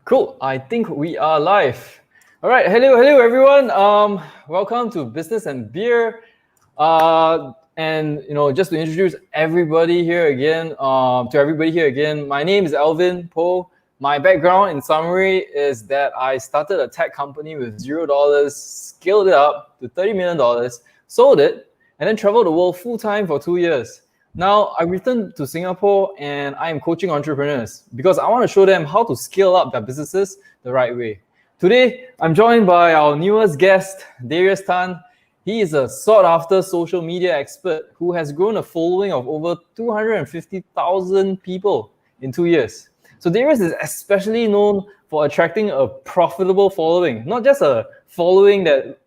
Cool. I think we are live. All right. Hello, everyone. Welcome to Business and Beer. And just to introduce everybody here again, my name is Alvin Poe. My background, in summary, is that I started a tech company with $0, scaled it up to $30 million, sold it, and then traveled the world full time for 2 years. Now, I returned to Singapore and I am coaching entrepreneurs because I want to show them how to scale up their businesses the right way. Today, I'm joined by our newest guest, Darius Tan. He is a sought-after social media expert who has grown a following of over 250,000 people in 2 years. So Darius is especially known for attracting a profitable following, not just a following that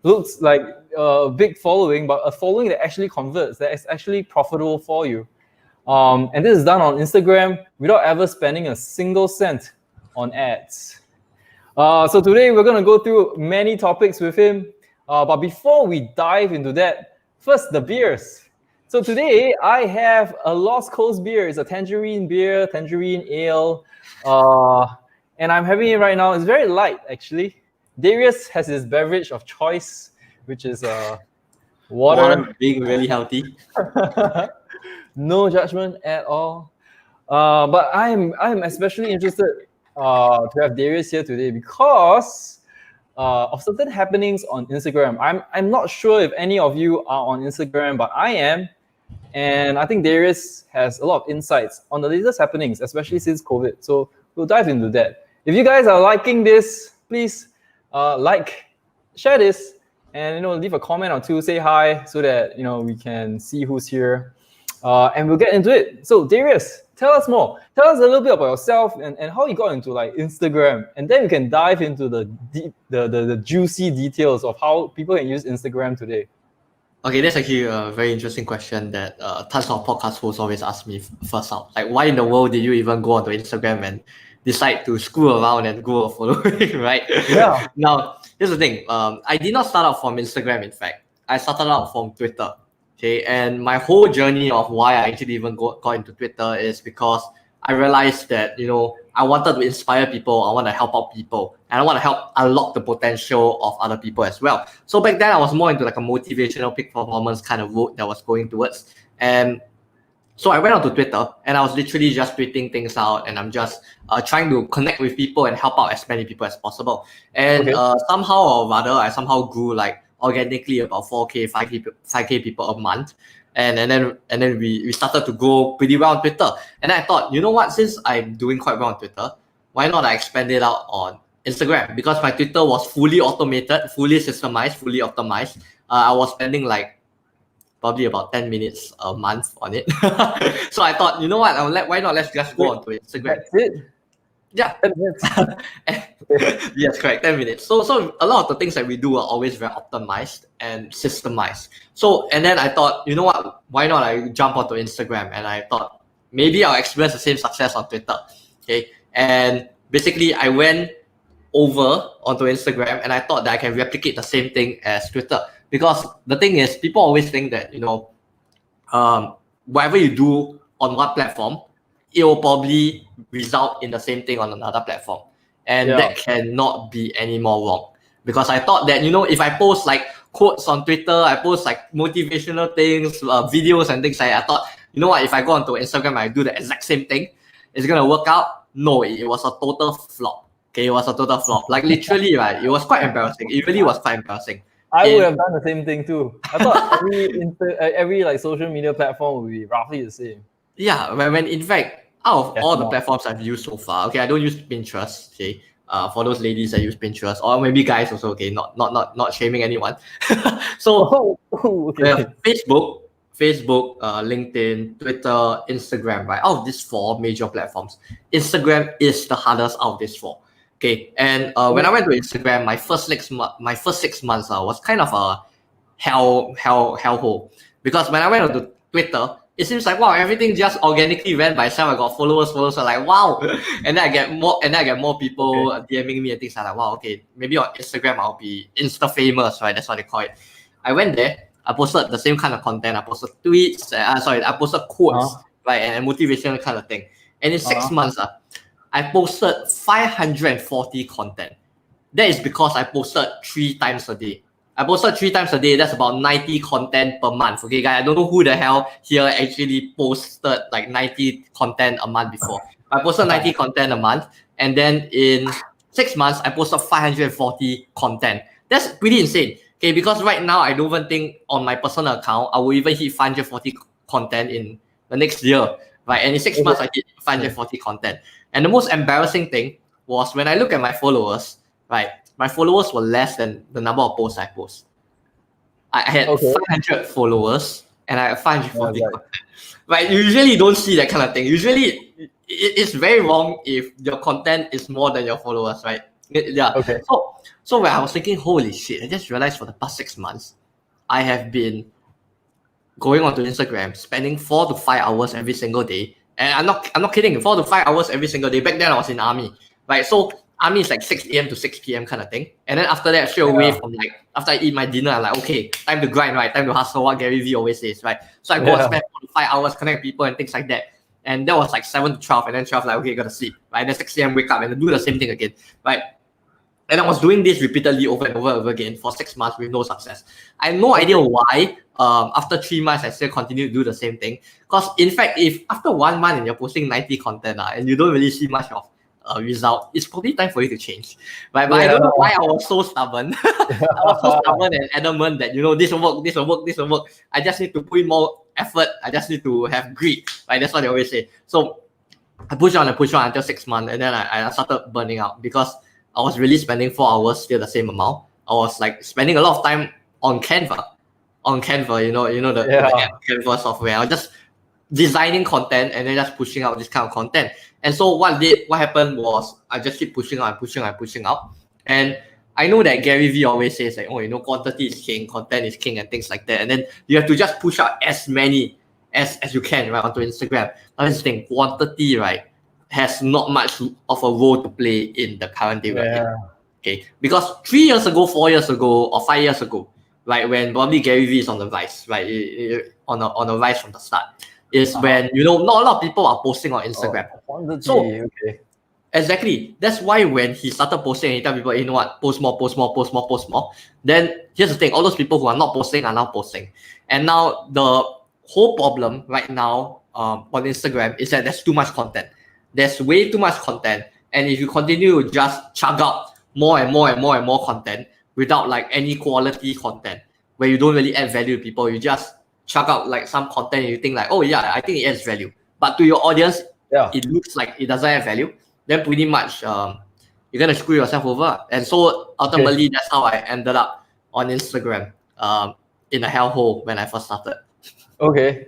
looks like a big following, but a following that actually converts, that is actually profitable for you. And this is done on Instagram without ever spending a single cent on ads. So today we're going to go through many topics with him. But before we dive into that, first the beers. So today I have a Lost Coast beer. It's a tangerine beer, tangerine ale. And I'm having it right now. It's very light, actually. Darius has his beverage of choice, which is water. Being really healthy. No judgment at all. But I'm especially interested to have Darius here today because of certain happenings on Instagram. I'm not sure if any of you are on Instagram, but I am. And I think Darius has a lot of insights on the latest happenings, especially since COVID. So we'll dive into that. If you guys are liking this, please share this, and leave a comment or two, say hi, so that we can see who's here, and we'll get into it. So Darius, tell us more. Tell us a little bit about yourself and how you got into Instagram, and then we can dive into the juicy details of how people can use Instagram today. Okay, that's actually a very interesting question that tons of podcast hosts always ask me first out. Like, why in the world did you even go onto Instagram and decide to screw around and grow a following, right? Yeah. Now, here's the thing. I did not start out from Instagram, in fact. I started out from Twitter. Okay, and my whole journey of why I actually even got into Twitter is because I realized that, I wanted to inspire people, I want to help out people, and I want to help unlock the potential of other people as well. So back then I was more into like a motivational peak performance kind of route that I was going towards. And so I went onto Twitter and I was literally just tweeting things out, and I'm just trying to connect with people and help out as many people as possible. And somehow or rather, I somehow grew like organically about 4K, 5K people a month. And then we started to grow pretty well on Twitter. And I thought, you know what, since I'm doing quite well on Twitter, why not I expand it out on Instagram? Because my Twitter was fully automated, fully systemized, fully optimized. I was spending like probably about 10 minutes a month on it. So I thought, you know what, why not let's just go onto Instagram. That's it? Yeah. 10 minutes. Yes, correct. 10 minutes. So a lot of the things that we do are always very optimized and systemized. So, and then I thought, you know what, why not I jump onto Instagram? And I thought maybe I'll experience the same success on Twitter. Okay. And basically I went over onto Instagram and I thought that I can replicate the same thing as Twitter. Because the thing is, people always think that, whatever you do on one platform, it will probably result in the same thing on another platform. And that cannot be any more wrong. Because I thought that, if I post like quotes on Twitter, I post like motivational things, videos and things like that, I thought, you know what, if I go onto Instagram and I do the exact same thing, it's going to work out. No, it was a total flop. Okay, it was a total flop. Like literally, right, it was quite embarrassing. It really was quite embarrassing. I would have done the same thing too. I thought every like social media platform would be roughly the same. Yeah, when in fact, out of all the platforms I've used so far, okay, I don't use Pinterest, okay, for those ladies that use Pinterest, or maybe guys also, okay, not shaming anyone. So Facebook, LinkedIn, Twitter, Instagram, right? Out of these four major platforms, Instagram is the hardest out of these four. Okay, and when I went to Instagram, my first 6 months was kind of a hellhole, because when I went to Twitter, it seems like, wow, everything just organically went by itself. I got followers are like, wow, and then I get more people DMing me and things like that. Wow, okay, maybe on Instagram I'll be Insta famous, right? That's what they call it. I went there, I posted the same kind of content. I posted tweets, I posted quotes, right, and motivational kind of thing. And in 6 months, I posted 540 content. That is because I posted 3 times a day. I posted 3 times a day. That's about 90 content per month. Okay, guys, I don't know who the hell here actually posted like 90 content a month before. I posted 90 content a month, and then in 6 months, I posted 540 content. That's pretty insane. Okay, because right now, I don't even think on my personal account, I will even hit 540 content in the next year, right? And in 6 months, I hit 540 content. And the most embarrassing thing was when I look at my followers, right? My followers were less than the number of posts I post. I had 500 followers and I had 540 content. Right? You usually don't see that kind of thing. Usually, it's very wrong if your content is more than your followers, right? Yeah. Okay. So when I was thinking, holy shit, I just realized for the past 6 months, I have been going onto Instagram, spending 4 to 5 hours every single day. And I'm not kidding, 4 to 5 hours every single day. Back then I was in army, right? So army is like 6 a.m. to 6 p.m. kind of thing. And then after that, straight away from like, after I eat my dinner, I'm like, okay, time to grind, right? Time to hustle, what Gary Vee always says, right? So I go and spend 4 to 5 hours, connect people and things like that. And that was like 7 to 12. And then 12, like, okay, gotta sleep, right? And then 6 a.m. wake up and then do the same thing again, right? And I was doing this repeatedly over and over again for 6 months with no success. I have no idea why. After 3 months, I still continue to do the same thing. Because in fact, if after 1 month and you're posting 90 content and you don't really see much of a result, it's probably time for you to change. Right? But I don't know why I was so stubborn. I was so stubborn and adamant that, this will work, this will work, this will work. I just need to put in more effort. I just need to have grit. Right? That's what they always say. So I push on until 6 months, and then I started burning out because I was really spending 4 hours, still the same amount. I was like spending a lot of time on Canva. The app Canva software. I was just designing content and then just pushing out this kind of content. And so what happened was I just keep pushing out. And I know that Gary Vee always says like, quantity is king, content is king, and things like that. And then you have to just push out as many as you can, right, onto Instagram. Now this thing, quantity, right, has not much of a role to play in the current day we're in. Okay, because 3 years ago, 4 years ago, or 5 years ago, right, when probably Gary Vee is on the rise, right, on a rise from the start, is when not a lot of people are posting on Instagram. Exactly. That's why when he started posting, he tell people, you know what, post more. Then here's the thing: all those people who are not posting are now posting, and now the whole problem right now on Instagram is that there's too much content. There's way too much content, and if you continue to just chug out more and more content without like any quality content, where you don't really add value to people, you just chug out like some content and you think like, oh yeah, I think it adds value, but to your audience, it looks like it doesn't have value. Then pretty much you're gonna screw yourself over. And so ultimately, that's how I ended up on Instagram in a hellhole when I first started. Okay.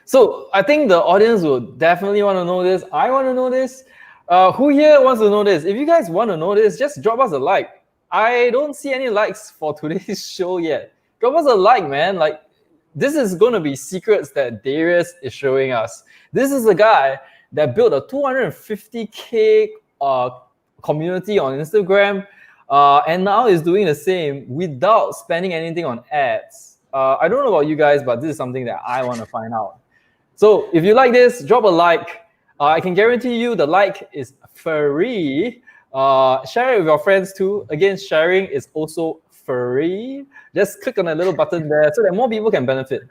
So I think the audience will definitely want to know this. I want to know this. Who here wants to know this? If you guys want to know this, just drop us a like. I don't see any likes for today's show yet. Drop us a like, man. Like, this is going to be secrets that Darius is showing us. This is a guy that built a 250K community on Instagram, and now is doing the same without spending anything on ads. I don't know about you guys, but this is something that I want to find out. So if you like this, drop a like. I can guarantee you the like is free. Share it with your friends too. Again, sharing is also free. Just click on that little button there so that more people can benefit.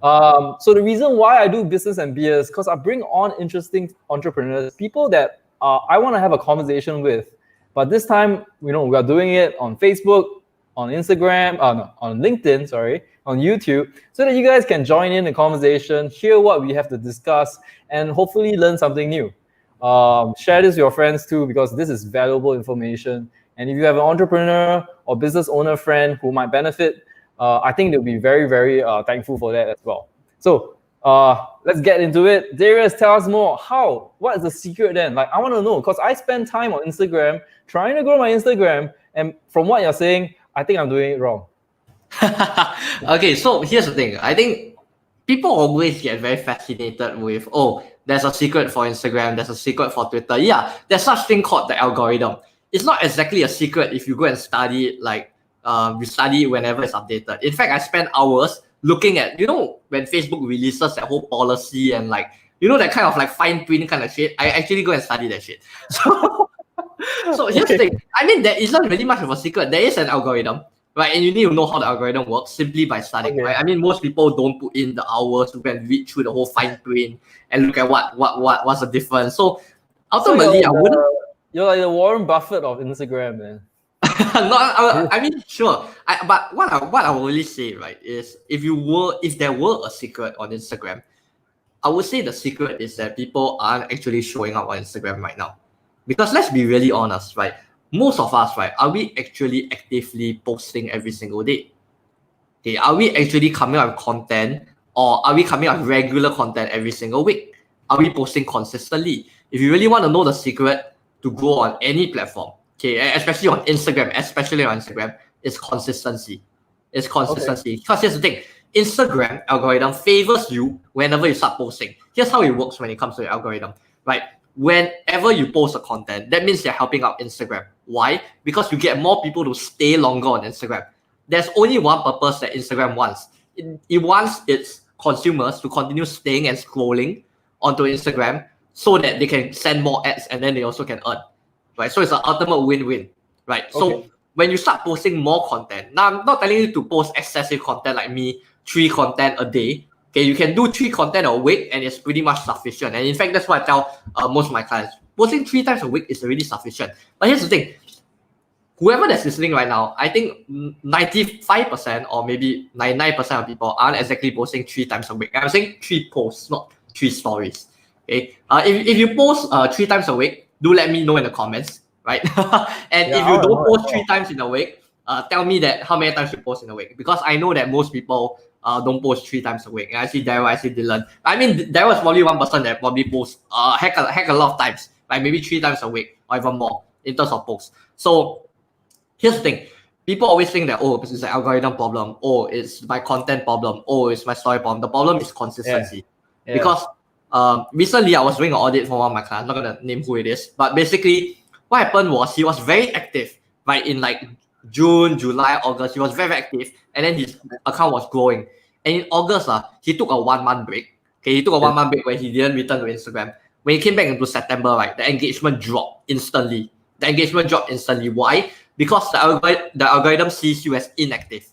So the reason why I do business and beer is because I bring on interesting entrepreneurs, people that I want to have a conversation with. But this time, we are doing it on Facebook, on Instagram, on LinkedIn, on YouTube, so that you guys can join in the conversation, hear what we have to discuss, and hopefully learn something new. Share this with your friends too, because this is valuable information. And if you have an entrepreneur or business owner friend who might benefit, I think they'll be very, very thankful for that as well. So let's get into it. Darius, tell us more. What is the secret then? Like, I want to know, because I spend time on Instagram trying to grow my Instagram, and from what you're saying, I think I'm doing it wrong. Okay, so here's the thing. I think people always get very fascinated with, there's a secret for Instagram, there's a secret for Twitter. Yeah, there's such thing called the algorithm. It's not exactly a secret if you go and study it, like we study it whenever it's updated. In fact, I spend hours looking at, when Facebook releases that whole policy and like You know that kind of like fine print kind of shit. I actually go and study that shit. So, so here's the thing. I mean, there isn't really much of a secret. There is an algorithm, right? And you need to know how the algorithm works simply by studying, right? I mean, most people don't put in the hours to go and read through the whole fine print and look at what's the difference. So ultimately, So I wouldn't. you're like the Warren Buffett of Instagram, man. I mean, sure. But what I will really say, right, is if there were a secret on Instagram, I would say the secret is that people aren't actually showing up on Instagram right now. Because let's be really honest, right? Most of us, right, are we actually actively posting every single day? Okay, are we actually coming up with content, or are we coming up with regular content every single week? Are we posting consistently? If you really want to know the secret to grow on any platform, okay, especially on Instagram, is consistency. It's consistency. Because here's the thing, Instagram algorithm favors you whenever you start posting. Here's how it works when it comes to the algorithm, right? Whenever you post a content, that means you're helping out Instagram. Why? Because you get more people to stay longer on Instagram. There's only one purpose that Instagram wants. It wants its consumers to continue staying and scrolling onto Instagram so that they can send more ads and then they also can earn, right? So it's an ultimate win-win, right? So when you start posting more content, now I'm not telling you to post excessive content like me, 3 content a day. Okay, you can do 3 content a week and it's pretty much sufficient. And in fact, that's what I tell most of my clients. Posting 3 times a week is already sufficient. But here's the thing. Whoever that's listening right now, I think 95% or maybe 99% of people aren't exactly posting 3 times a week. I'm saying 3 posts, not 3 stories. Okay. If you post 3 times a week, do let me know in the comments, right? And if you don't post 3 times in a week, tell me that how many times you post in a week, because I know that most people don't post 3 times a week. And I see Daryl, I see Dylan. I mean, there was probably one person that probably posts heck a lot of times, like maybe 3 times a week or even more in terms of posts. So here's the thing. People always think that, oh, it's an algorithm problem. Oh, it's my content problem. Oh, it's my story problem. The problem is consistency. Because recently I was doing an audit for one of my clients. I'm not going to name who it is. But basically, what happened was he was very active, right? In like June, July, August, he was very, very active. And then his account was growing. And in August, he took a 1-month break. Okay, he took a 1-month break where he didn't return to Instagram. When he came back into September, right, the engagement dropped instantly. Why? Because the algorithm sees you as inactive.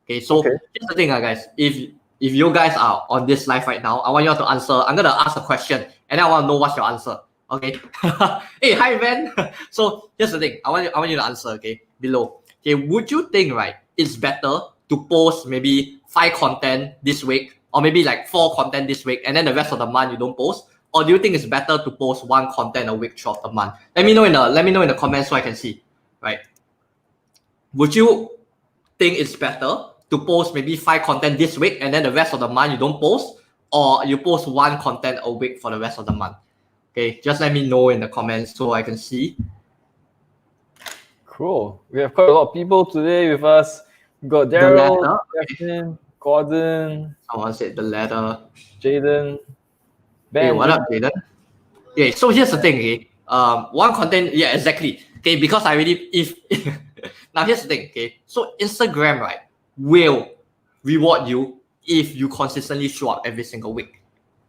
Okay, so here's the thing, guys. If you guys are on this live right now, I want you all to answer. I'm gonna ask a question, and I want to know what's your answer. Okay. Hey, hi, Van. So here's the thing. I want you to answer. Okay, below. Okay, would you think, right, it's better to post maybe 5 content this week, or maybe like 4 content this week, and then the rest of the month you don't post? Or do you think it's better to post 1 content a week throughout the month? Let me know in the comments so I can see. Right? Would you think it's better to post maybe 5 content this week and then the rest of the month you don't post, or you post 1 content a week for the rest of the month? Okay, just let me know in the comments so I can see. Cool. We have quite a lot of people today with us. We've got Daryl, Justin, Gordon. Someone said the letter. Jaden. Hey, what up, Jaden? Okay, so here's the thing. Okay, 1 content. Yeah, exactly. Okay, because I really now here's the thing. Okay, so Instagram, right, will reward you if you consistently show up every single week.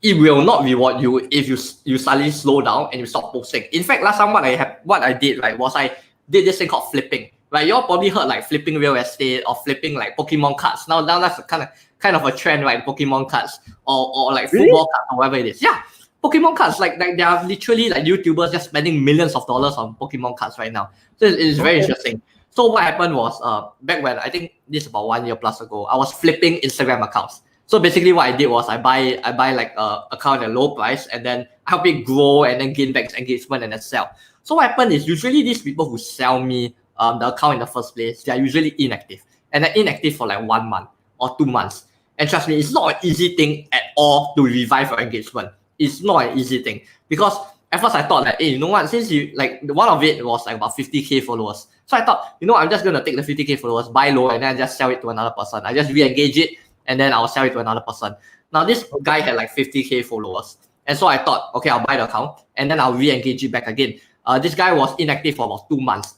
It will not reward you if you suddenly slow down and you stop posting. In fact, last time what I did, right, was I did this thing called flipping. Right, you all probably heard like flipping real estate or flipping like Pokemon cards. Now that's kind of a trend, right? Pokemon cards or like football cards or whatever it is. Yeah, Pokemon cards, like there are literally like YouTubers just spending millions of dollars on Pokemon cards right now. So it's very interesting. So what happened was back when, I think this is about 1 year plus ago, I was flipping Instagram accounts. So basically what I did was I buy like a account at a low price, and then I help it grow and then gain back engagement and then sell. So what happened is usually these people who sell me the account in the first place, they are usually inactive. And they're inactive for like 1 month or 2 months. And trust me, it's not an easy thing at all to revive your engagement. It's not an easy thing, because at first I thought like, hey, you know what, since you like, one of it was like about 50k followers. So I thought, you know, I'm just going to take the 50k followers, buy low, and then I just sell it to another person. I just re-engage it, and then I'll sell it to another person. Now this guy had like 50k followers. And so I thought, okay, I'll buy the account and then I'll re-engage it back again. This guy was inactive for about 2 months.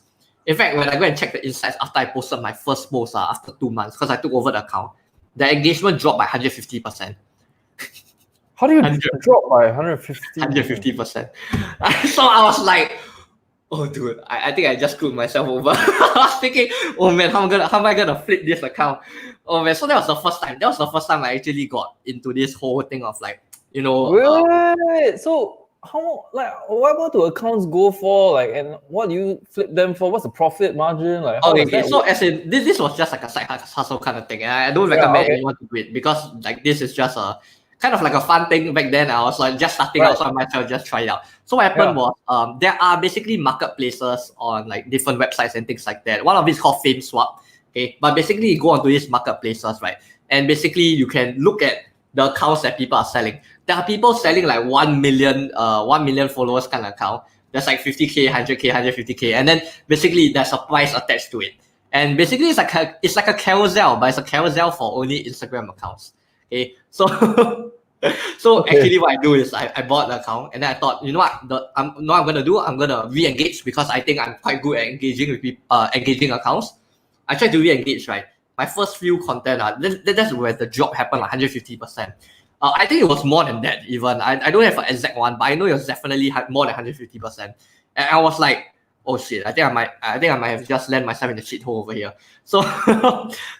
In fact, when I go and check the insights after I posted my first post after 2 months, because I took over the account, the engagement dropped by 150%. How do you 100. drop by 150? 150%. So I was like, oh dude, I think I just screwed myself over. I was thinking, oh man, how am I gonna flip this account? Oh man, so that was the first time. That was the first time I actually got into this whole thing of like, Wait, so how what do accounts go for? Like, and what do you flip them for? What's the profit margin? Like, how does okay. that So work? as in this was just like a side hustle kind of thing, and I don't Yeah, recommend okay. anyone to do it because like this is just a kind of like a fun thing back then. I was like just starting Right. out, so I might as well just try it out. So what happened Yeah. was there are basically marketplaces on like different websites and things like that. One of it is called FameSwap. Okay, but basically you go onto these marketplaces, right? And basically you can look at the accounts that people are selling. There are people selling like 1 million followers kind of account. There's like 50K, 100K, 150K, and then basically there's a price attached to it. And basically it's like a carousel, but it's a carousel for only Instagram accounts. Okay, so so Okay. actually what I do is I bought the account and then I thought, you know what, I'm gonna do, I'm gonna re-engage because I think I'm quite good at engaging with people, engaging accounts. I tried to re-engage, right? My first few content, that's where the drop happened, like 150%. I think it was more than that even. I don't have an exact one, but I know it was definitely more than 150%. And I was like, oh shit, I think I might have just landed myself in the shit hole over here. So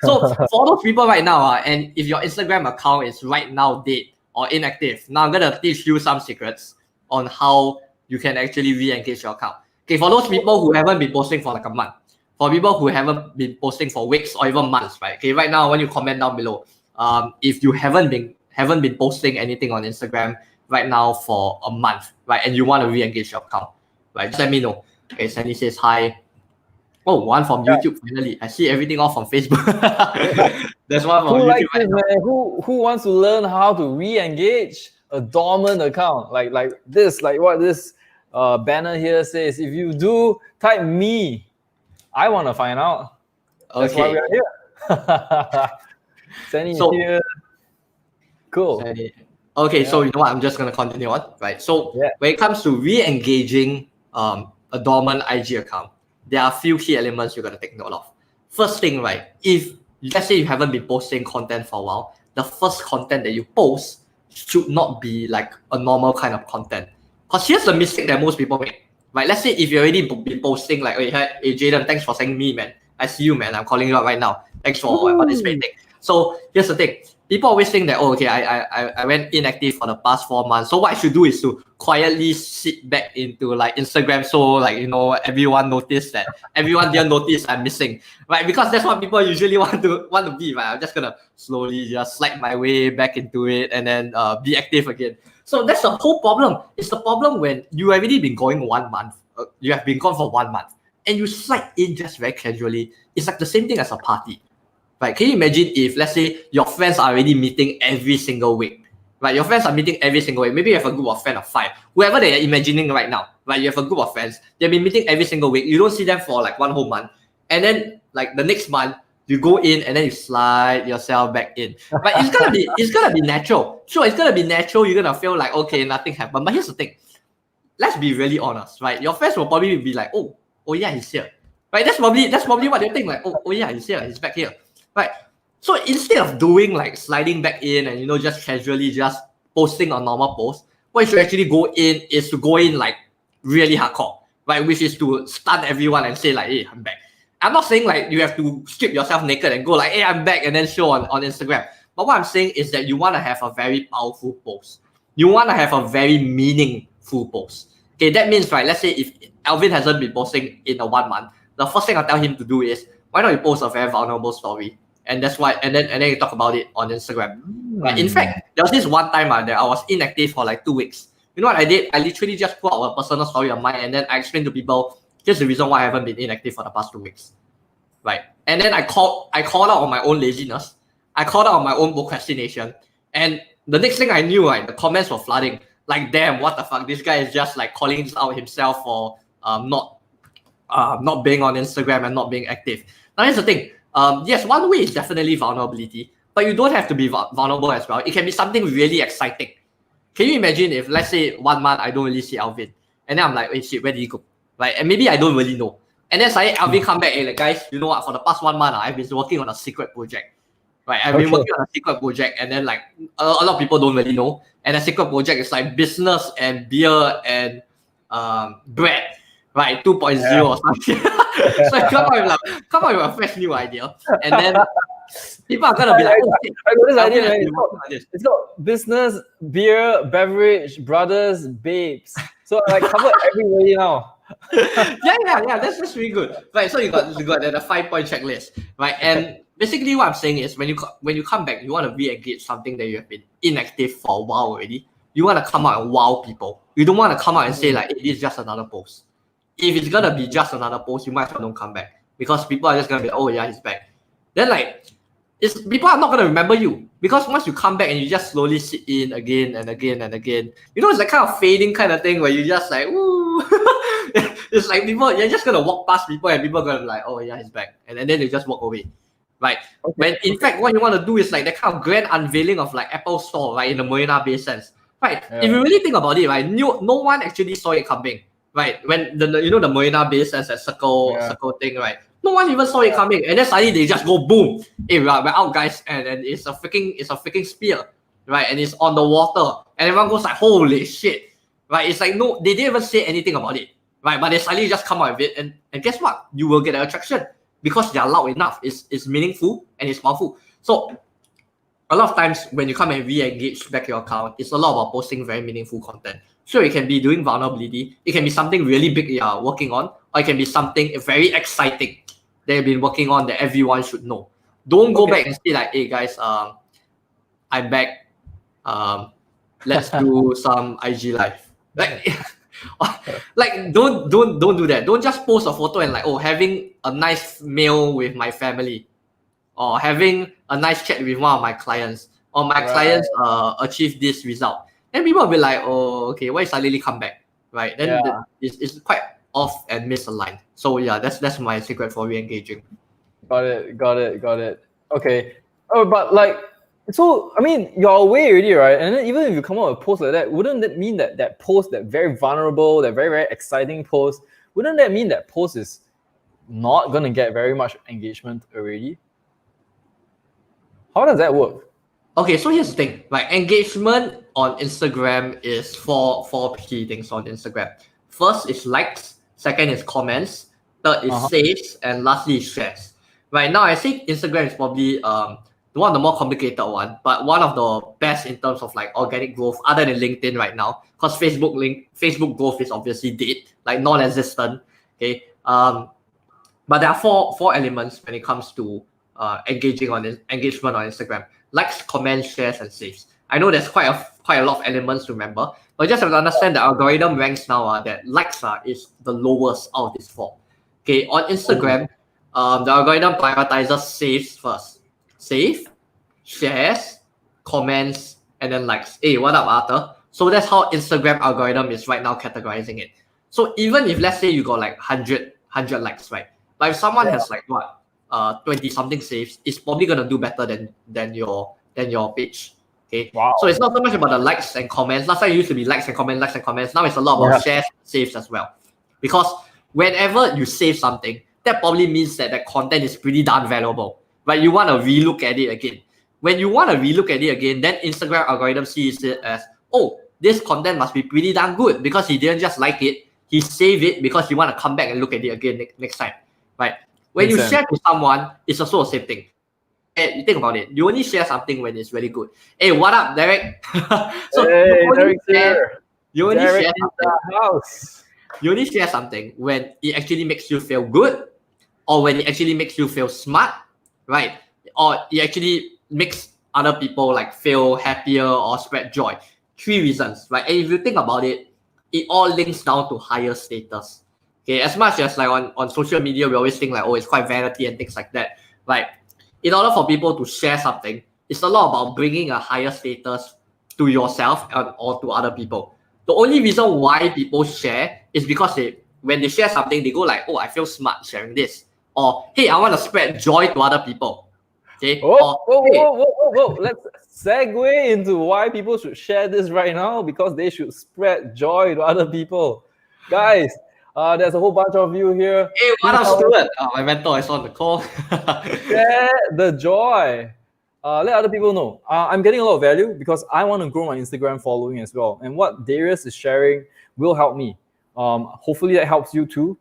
so for those people right now, and if your Instagram account is right now dead or inactive, now I'm gonna teach you some secrets on how you can actually re-engage your account. Okay, for those people who haven't been posting for like a month, for people who haven't been posting for weeks or even months, right? Okay, right now I want you to comment down below. If you haven't been posting anything on Instagram right now for a month, right, and you want to re-engage your account, right? Just let me know. Okay, Sandy says hi. Oh, one from Yeah. YouTube finally. I see everything off from Facebook. There's one from Who YouTube likes right this, now. man? Who wants to learn how to re-engage a dormant account? Like this, like what this banner here says. If you do, type me. I want to find out. That's why we Okay. are here. Sandy is So here. Cool. okay, Yeah. so you know what? I'm just gonna continue on, right? So Yeah. when it comes to re-engaging a dormant IG account, there are a few key elements you're gonna take note of. First thing, right? If let's say you haven't been posting content for a while, the first content that you post should not be like a normal kind of content. Because here's the mistake that most people make, right? Let's say if you already been posting like, hey Jaden, thanks for saying me, man. I see you, man. I'm calling you out right now. Thanks for Woo. participating. So here's the thing. People always think that, oh, okay, I went inactive for the past 4 months. So what I should do is to quietly sit back into like Instagram, so like, you know, everyone noticed that everyone didn't notice I'm missing, right? Because that's what people usually want to be, right? I'm just gonna slowly just slide my way back into it and then be active again. So that's the whole problem. It's the problem when you already been going 1 month, you have been gone for 1 month, and you slide in just very casually. It's like the same thing as a party. Right? Can you imagine if, let's say, your friends are already meeting every single week? Right? Your friends are meeting every single week. Maybe you have a group of friends of 5, whoever they are imagining right now. Right? You have a group of friends. They've been meeting every single week. You don't see them for like 1 whole month, and then like the next month you go in and then you slide yourself back in. Right? It's gonna be natural. Sure, it's gonna be natural. You're gonna feel like okay, nothing happened. But here's the thing. Let's be really honest, right? Your friends will probably be like, oh yeah, he's here. Right? That's probably what they think. Like, oh yeah, he's here, he's back here. Right. So instead of doing like sliding back in and just casually just posting a normal post, what you should actually go in is to go in like really hardcore, right? Which is to stun everyone and say like, hey, I'm back. I'm not saying like you have to strip yourself naked and go like, hey, I'm back, and then show on Instagram. But what I'm saying is that you want to have a very powerful post. You want to have a very meaningful post. Okay, that means, right, let's say if Alvin hasn't been posting in a 1 month, the first thing I tell him to do is, why not you post a very vulnerable story? And that's why, and then you talk about it on Instagram. Right? In fact, there was this one time that I was inactive for like 2 weeks. You know what I did? I literally just put out a personal story of mine, and then I explained to people, here's the reason why I haven't been inactive for the past 2 weeks. Right? And then I called out on my own laziness. I called out on my own procrastination. And the next thing I knew, right, the comments were flooding. Like, damn, what the fuck? This guy is just like calling out himself for not being on Instagram and not being active. Now here's the thing. Yes, one way is definitely vulnerability, but you don't have to be vulnerable as well. It can be something really exciting. Can you imagine if, let's say, 1 month I don't really see Alvin, and then I'm like, wait, shit, where did he go? Right? And maybe I don't really know. And then suddenly Alvin come back, hey, like, guys, you know what? For the past 1 month, I've been working on a secret project. right? I've been working on a secret project, and then like a lot of people don't really know. And the secret project is like business and beer and bread, right? 2.0 or something. So I come up with a fresh new idea, and then people are gonna be like, "Oh, shit, I got this I idea, wanna man. be working on this." It's got business, beer, beverage, brothers, babes. So I like cover everybody now. yeah. That's really good. Right. So you got the 5 point checklist, right? And basically, what I'm saying is, when you come back, you want to re-engage something that you have been inactive for a while already. You want to come out and wow people. You don't want to come out and say like, hey, "It's just another post." If it's gonna be just another post, you might as well don't come back, because people are just gonna be, "Oh yeah, he's back." Then like, people are not gonna remember you, because once you come back and you just slowly sit in again and again and again, it's like kind of fading kind of thing where you just like, ooh. It's like you're just gonna walk past people and people are gonna be like, "Oh yeah, he's back," and then they just walk away, right? When in fact what you want to do is like that kind of grand unveiling of like Apple Store, right, in the Marina Bay Sands, right? If you really think about it, right, no one actually saw it coming, right? When the Marina Bay Sands, that circle thing, right? No one even saw it coming, and then suddenly they just go boom. Hey, we're out, guys, and it's a freaking spear, right? And it's on the water, and everyone goes like, "Holy shit!" Right? It's like, no, they didn't even say anything about it, right? But they suddenly just come out with it, and guess what? You will get an attraction because they are loud enough. It's meaningful and it's powerful. So a lot of times when you come and re-engage back your account, it's a lot about posting very meaningful content. So it can be doing vulnerability, it can be something really big you are working on, or it can be something very exciting that you've been working on that everyone should know. Don't go back and say like, "Hey guys, I'm back. Let's do some IG live." Like don't do that. Don't just post a photo and like, "Oh, having a nice meal with my family," or having a nice chat with one of my clients, or my clients achieved this result. Then people will be like, "Oh, okay, why suddenly come back?" Right? Then it's quite off and misaligned. So yeah, that's my secret for re-engaging. Got it. Okay. Oh, but like, so I mean, you're away already, right? And then even if you come out with a post like that, wouldn't that mean that post, that very vulnerable, that very exciting post, wouldn't that mean that post is not gonna get very much engagement already? How does that work? Okay, so here's the thing. Like, engagement on Instagram is four key things on Instagram. First is likes, second is comments, third is saves, and lastly is shares. Right now, I think Instagram is probably one of the more complicated one, but one of the best in terms of like organic growth, other than LinkedIn right now, because Facebook growth is obviously dead, like non-existent. Okay. But there are four elements when it comes to engagement on Instagram: likes, comments, shares, and saves. I know there's quite a lot of elements to remember, but you just have to understand the algorithm ranks now that likes is the lowest out of these four. Okay, on Instagram, the algorithm prioritizes saves first. Save, shares, comments, and then likes. Hey, what up, Arthur? So that's how Instagram algorithm is right now categorizing it. So even if, let's say, you got like 100 likes, right? Like if someone has like 20 something saves, it's probably gonna do better than your page. Okay. Wow. So it's not so much about the likes and comments. Last time it used to be likes and comments. Now it's a lot about shares, saves as well. Because whenever you save something, that probably means that the content is pretty darn valuable. Right? You want to relook at it again. When you want to relook at it again, then Instagram algorithm sees it as, oh, this content must be pretty darn good, because he didn't just like it, he saved it because he want to come back and look at it again next time. Right? When you share to someone, it's also the same thing. Hey, you think about it. You only share something when it's really good. Hey, what up, Derek? So hey, Derek's here. You only Derek share something. House. You only share something when it actually makes you feel good, or when it actually makes you feel smart, right? Or it actually makes other people like feel happier or spread joy. 3 reasons, right? And if you think about it, it all links down to higher status. Okay, as much as like on social media, we always think like, oh, it's quite vanity and things like that, right? In order for people to share something, it's a lot about bringing a higher status to yourself or to other people. The only reason why people share is because when they share something, they go like, oh, I feel smart sharing this. Or, hey, I want to spread joy to other people. Okay. Whoa. Let's segue into why people should share this right now, because they should spread joy to other people. Guys, there's a whole bunch of you here. Hey, what up, Stuart? My mentor is on the call. Share the joy. let other people know. I'm getting a lot of value because I want to grow my Instagram following as well. And what Darius is sharing will help me. Hopefully that helps you too.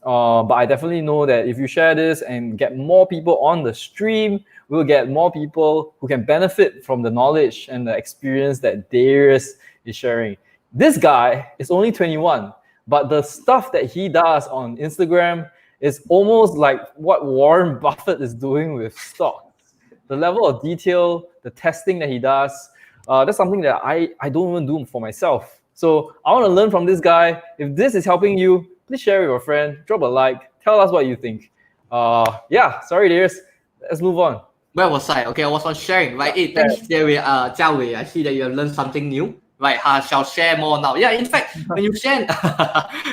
But I definitely know that if you share this and get more people on the stream, we'll get more people who can benefit from the knowledge and the experience that Darius is sharing. This guy is only 21, but the stuff that he does on Instagram is almost like what Warren Buffett is doing with stocks. The level of detail, the testing that he does, that's something that I don't even do for myself. So I want to learn from this guy. If this is helping you, please share with your friend, drop a like, tell us what you think. Yeah, sorry, Darius. Let's move on. Where was I? Okay, I was on sharing, right? Hey, thanks, Jia Wei. I see that you have learned something new. Right, I shall share more now. Yeah, in fact, when you share,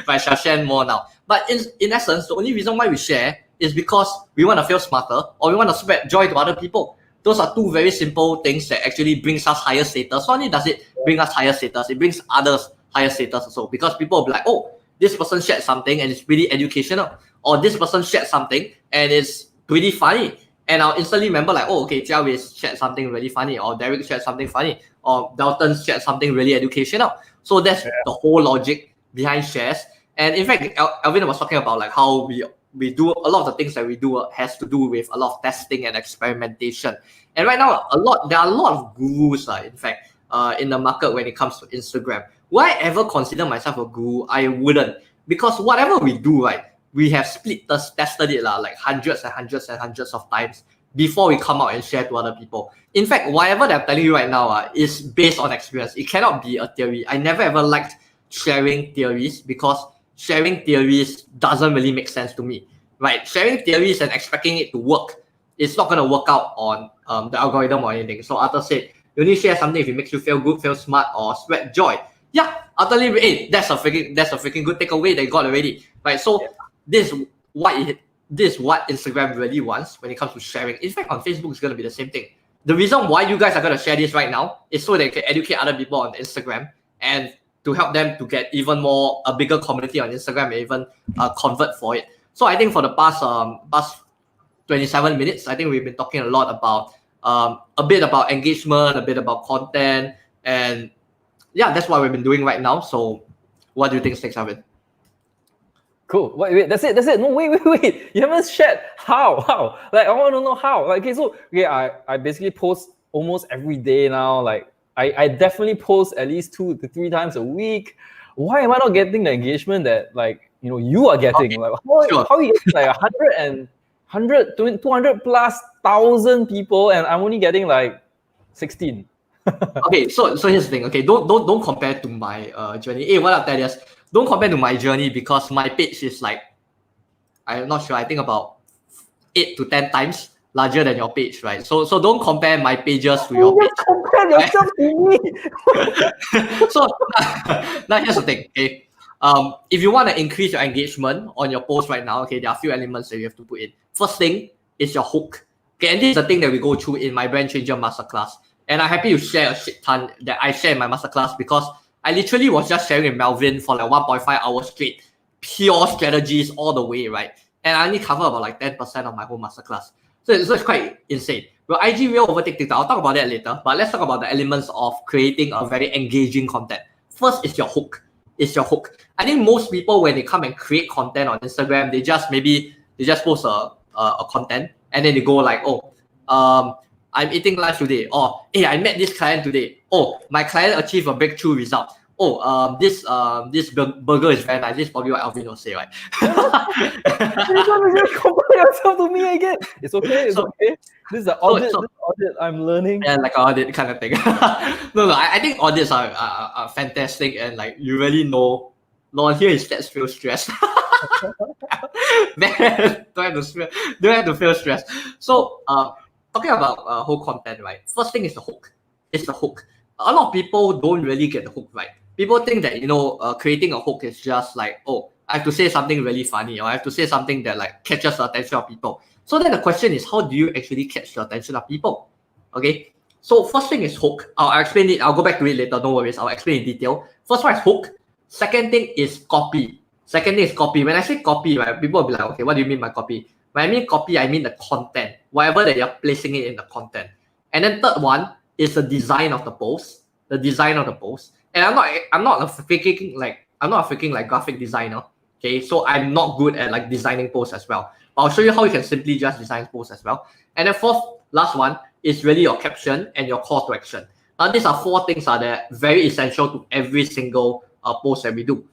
right, shall share more now. But in essence, the only reason why we share is because we want to feel smarter or we want to spread joy to other people. Those are two very simple things that actually brings us higher status. Not only does it bring us higher status, it brings others higher status also, because people will be like, oh, this person shared something and it's pretty educational, or this person shared something and it's pretty funny. And I'll instantly remember like, oh, okay, Jia Wei shared something really funny, or Derek shared something funny, or Dalton shared something really educational. So that's the whole logic behind shares. And in fact, Alvin was talking about like how we do a lot of the things that we do has to do with a lot of testing and experimentation. And right now, there are a lot of gurus, in fact, in the market when it comes to Instagram. Will I ever consider myself a guru? I wouldn't, because whatever we do, right, we have tested it like hundreds and hundreds and hundreds of times before we come out and share to other people. In fact, whatever that I'm telling you right now is based on experience. It cannot be a theory. I never ever liked sharing theories because sharing theories doesn't really make sense to me, right? Sharing theories and expecting it to work, it's not going to work out on the algorithm or anything. So Arthur said, you only share something if it makes you feel good, feel smart, or spread joy. Yeah, utterly. Hey, that's a freaking good takeaway that you got already, right? So this is what Instagram really wants when it comes to sharing. In fact, on Facebook, it's going to be the same thing. The reason why you guys are going to share this right now is so that you can educate other people on Instagram and to help them to get even more, a bigger community on Instagram and even convert for it. So I think for the past 27 minutes, I think we've been talking a lot about a bit about engagement, a bit about content, and yeah, that's what we've been doing right now. So what do you think, Sticks of it? Cool. Wait, that's it. No, wait. You haven't shared how. Like, I want to know how. Like, okay, so I basically post almost every day now. Like, I definitely post at least 2 to 3 times a week. Why am I not getting the engagement that you are getting? Okay, Like, sure. how are you getting like 200 plus thousand people, and I'm only getting like 16. Okay, so here's the thing. Okay, don't compare to my journey. Hey, what up, Thaddeus? Don't compare to my journey because my page is like, I'm not sure, I think about 8 to 10 times larger than your page, right? So don't compare my pages to your page. Compare yourself to me. So now here's the thing. Okay, if you want to increase your engagement on your post right now, okay, there are a few elements that you have to put in. First thing is your hook. Okay, and this is the thing that we go through in my Brand Changer Masterclass. And I'm happy to share a shit ton that I share in my masterclass because I literally was just sharing with Melvin for like 1.5 hours straight, pure strategies all the way, right? And I only cover about like 10% of my whole masterclass. So it's quite insane. Well, IG will overtake TikTok. I'll talk about that later. But let's talk about the elements of creating a very engaging content. First is your hook. I think most people, when they come and create content on Instagram, they just post a content and then they go like, oh, I'm eating lunch today. Or, hey, I met this client today. Oh, my client achieved a breakthrough result. Oh, this burger is very nice. This is probably what Alvin will say, right? You're gonna compare yourself to me again. It's okay. Okay. This is an audit. This audit I'm learning. Yeah, like audit kind of thing. No, I think audits are fantastic, and like you really know. No, here is let's feel stressed. Man, don't have to feel stressed. So, talking about whole content, right? First thing is the hook. It's the hook. A lot of people don't really get the hook right. People think that creating a hook is just like, oh, I have to say something really funny, or I have to say something that like catches the attention of people. So then the question is, how do you actually catch the attention of people? Okay. So first thing is hook. I'll explain it. I'll go back to it later. No worries. I'll explain in detail. First one is hook. Second thing is copy. When I say copy, right, people will be like, okay, what do you mean by copy? When I mean copy, I mean the content. Whatever that you're placing it in the content. And then third one is the design of the post. The design of the post. And I'm not a freaking like graphic designer. Okay, so I'm not good at like designing posts as well. But I'll show you how you can simply just design posts as well. And then fourth, last one is really your caption and your call to action. Now these are four things that are very essential to every single post that we do.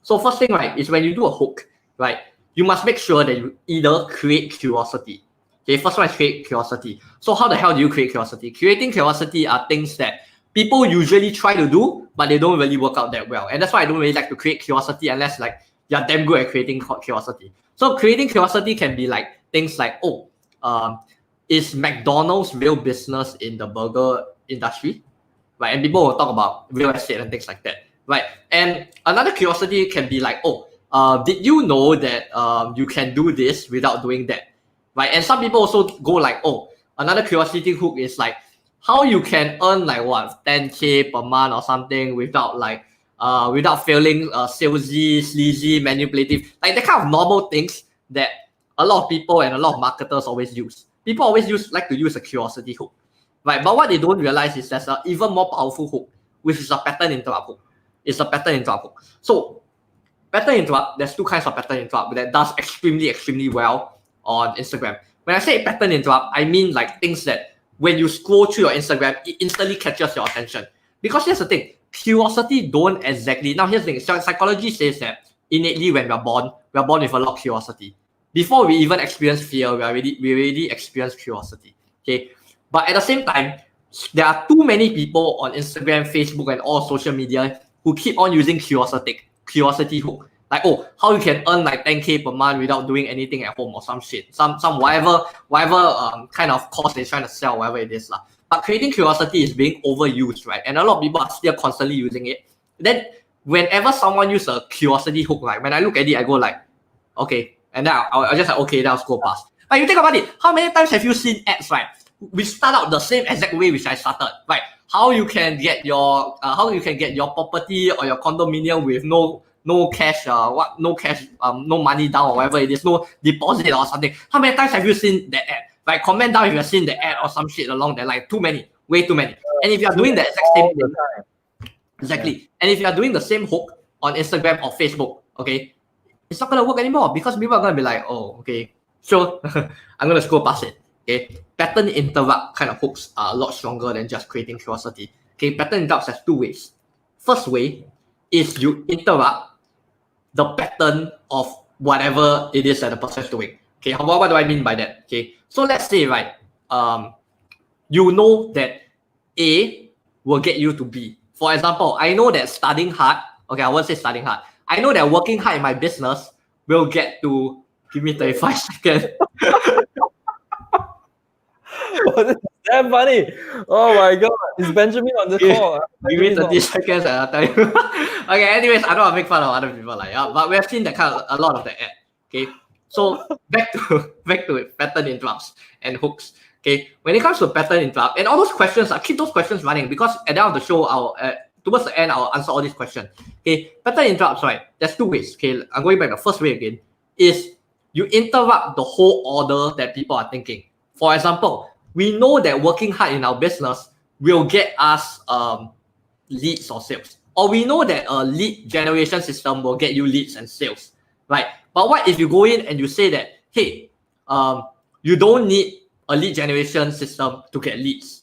So first thing, right, is when you do a hook, right, you must make sure that you either create curiosity. Okay, first one is create curiosity. So how the hell do you create curiosity? Creating curiosity are things that people usually try to do, but they don't really work out that well. And that's why I don't really like to create curiosity unless like you're damn good at creating curiosity. So creating curiosity can be like things like, is McDonald's real business in the burger industry? Right, and people will talk about real estate and things like that. Right, and another curiosity can be like, did you know that you can do this without doing that? Right, and some people also go like, another curiosity hook is like how you can earn like what 10K per month or something without like without feeling salesy, sleazy, manipulative, like the kind of normal things that a lot of people and a lot of marketers always use. People always like to use a curiosity hook, right? But what they don't realize is there's an even more powerful hook, which is a pattern interrupt hook. It's a pattern interrupt hook. So pattern interrupt, there's two kinds of pattern interrupt that does extremely well on Instagram. When I say pattern interrupt, I mean like things that when you scroll through your Instagram, it instantly catches your attention. Because here's the thing, curiosity don't exactly, now here's the thing, psychology says that innately when we're born with a lot of curiosity. Before we even experience fear, we already experience curiosity. Okay. But at the same time, there are too many people on Instagram, Facebook, and all social media who keep on using curiosity hook. Like, how you can earn like 10K per month without doing anything at home or some shit. Some whatever kind of course they're trying to sell, whatever it is. But creating curiosity is being overused, right? And a lot of people are still constantly using it. Then whenever someone uses a curiosity hook, like when I look at it, I go like, okay. And then I'll just like, okay, that'll scroll past. But you think about it, how many times have you seen ads, right? We start out the same exact way which I started, right? How you can get your property or your condominium with no cash, no money down or whatever it is, no deposit or something. How many times have you seen that ad? Right, comment down if you've seen the ad or some shit along there. Like way too many. And if you are doing the exact same thing, exactly. And if you are doing the same hook on Instagram or Facebook, okay, it's not gonna work anymore because people are gonna be like, okay, sure, I'm gonna scroll past it. Okay, pattern interrupt kind of hooks are a lot stronger than just creating curiosity. Okay, pattern interrupts has two ways. First way is you interrupt the pattern of whatever it is that the person is doing. Okay, what do I mean by that? Okay, so let's say, right, you know that A will get you to B. For example, I know that studying hard, okay, I won't say studying hard. I know that working hard in my business will get to, give me 35 seconds. Oh, this is damn funny. Oh my god. Is Benjamin on the call? Give me 30 seconds and I'll tell you. Okay, anyways, I don't want to make fun of other people, but we have seen that kind of a lot of the ad. Okay. So back to pattern interrupts and hooks. Okay. When it comes to pattern interrupt and all those questions, I keep those questions running because at the end of the show, towards the end, I'll answer all these questions. Okay. Pattern interrupts, right? There's two ways. Okay. I'm going back the first way again. Is you interrupt the whole order that people are thinking. For example, we know that working hard in our business will get us leads or sales. Or we know that a lead generation system will get you leads and sales, right? But what if you go in and you say that, hey, you don't need a lead generation system to get leads.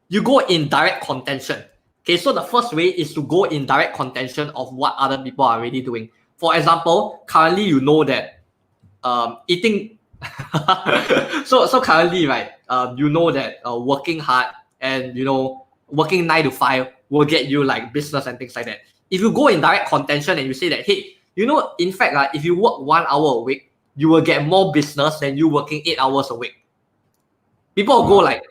You go in direct contention. Okay, so the first way is to go in direct contention of what other people are already doing. For example, currently you know that eating so currently, right, you know that working hard and working 9 to 5 will get you like business and things like that. If you go in direct contention and you say that, hey, in fact, if you work 1 hour a week, you will get more business than you working 8 hours a week. People will go like,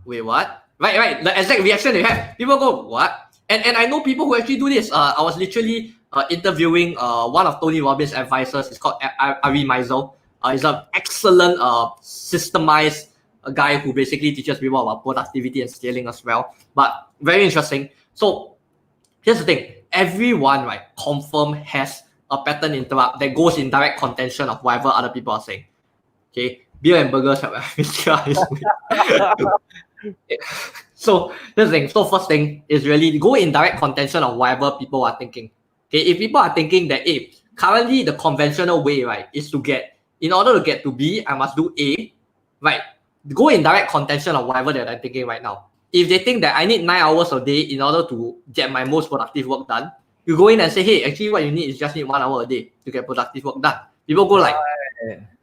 wait, what? Right. The exact reaction they have. People go, what? And I know people who actually do this. I was literally interviewing one of Tony Robbins' advisors. It's called Ari Meisel. He's an excellent systemized guy who basically teaches people about productivity and scaling as well. But very interesting. So here's the thing. Everyone, right, confirm has a pattern interrupt that goes in direct contention of whatever other people are saying. Okay, beer and burgers have So this thing. So first thing is really go in direct contention of whatever people are thinking. Okay, if people are thinking that currently the conventional way, right, is to get in order to get to B, I must do A, right? Go in direct contention of whatever that I'm thinking right now. If they think that I need 9 hours a day in order to get my most productive work done, you go in and say, hey, actually what you need is just need 1 hour a day to get productive work done. People go like,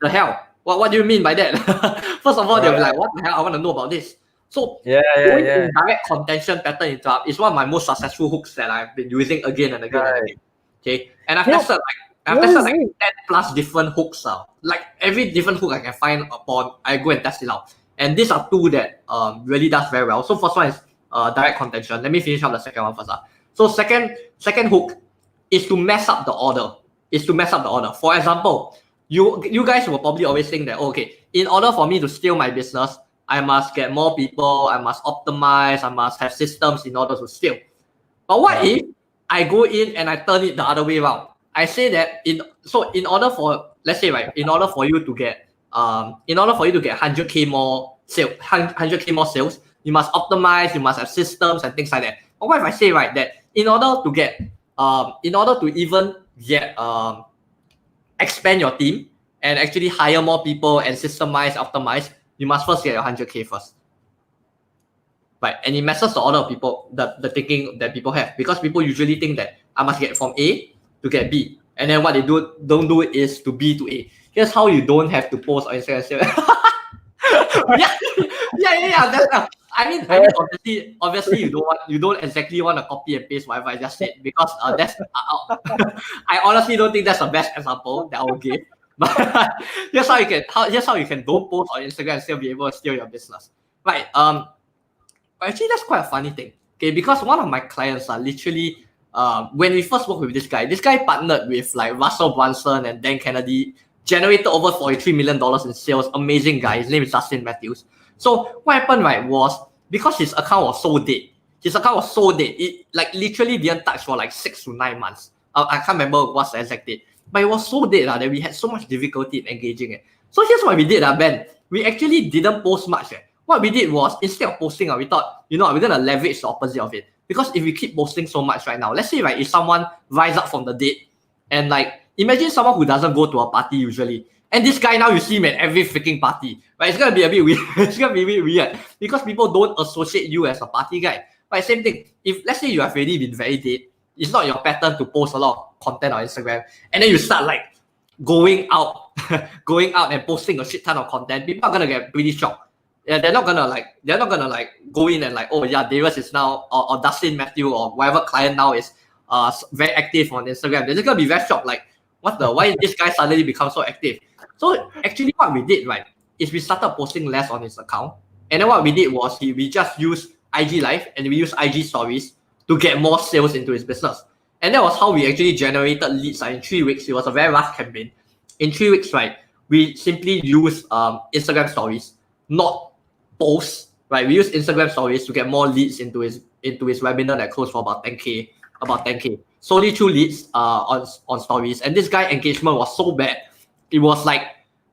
the hell? What do you mean by that? First of all, they'll be like, what the hell? I want to know about this. So going in direct contention pattern interrupt is one of my most successful hooks that I've been using again and again and again. Okay. And I've tested like 10 plus different hooks out. Like every different hook I can find upon, I go and test it out. And these are two that really does very well. So first one is direct contention. Let me finish up the second one first. So second hook is to mess up the order. For example, you guys will probably always think that, okay, in order for me to scale my business, I must get more people, I must optimize, I must have systems in order to scale. But what if I go in and I turn it the other way around? I say that in order for, let's say, right, in order for you to get 100K more sales, you must optimize, you must have systems and things like that. But what if I say, right, that in order to even get expand your team and actually hire more people and systemize, optimize, you must first get your 100K first. Right. And it messes the order of people, the thinking that people have, because people usually think that I must get from A to get B. And then what they don't do is to B to A. Here's how you don't have to post on Instagram. yeah. Obviously you don't exactly want to copy and paste whatever I just said, because that's I honestly don't think that's the best example that I will give. But here's how you can don't post on Instagram and still be able to steal your business. Right. Actually that's quite a funny thing. Okay, because one of my clients are literally when we first worked with this guy partnered with like Russell Brunson and Dan Kennedy, generated over $43 million in sales. Amazing guy. His name is Justin Matthews. So what happened, right, was because his account was so dead. It like literally didn't touch for like 6 to 9 months. I can't remember what's the exact date. But it was so dead that we had so much difficulty in engaging it. So here's what we did, Ben. We actually didn't post much. What we did was, instead of posting, we thought, we're going to leverage the opposite of it. Because if we keep posting so much right now, let's say, right, if someone rise up from the dead and like, imagine someone who doesn't go to a party usually. And this guy now you see him at every freaking party. Right? It's going to be a bit weird. It's going to be a bit weird because people don't associate you as a party guy. But same thing, if let's say you have already been very dead, it's not your pattern to post a lot of content on Instagram, and then you start like going out and posting a shit ton of content, people are going to get pretty shocked. Yeah, they're not gonna go in and like, oh yeah, Darius is now or Dustin Matthew or whatever client now is very active on Instagram. They're just gonna be very shocked, like, why this guy suddenly become so active? So actually what we did, right, is we started posting less on his account. And then what we did was we just used IG Live and we used IG Stories to get more sales into his business. And that was how we actually generated leads. In 3 weeks, it was a very rough campaign. In 3 weeks, right, we simply used Instagram Stories, not posts, right? We used Instagram Stories to get more leads into his webinar that closed for about 10K. Solely through leads on Stories. And this guy engagement was so bad. It was like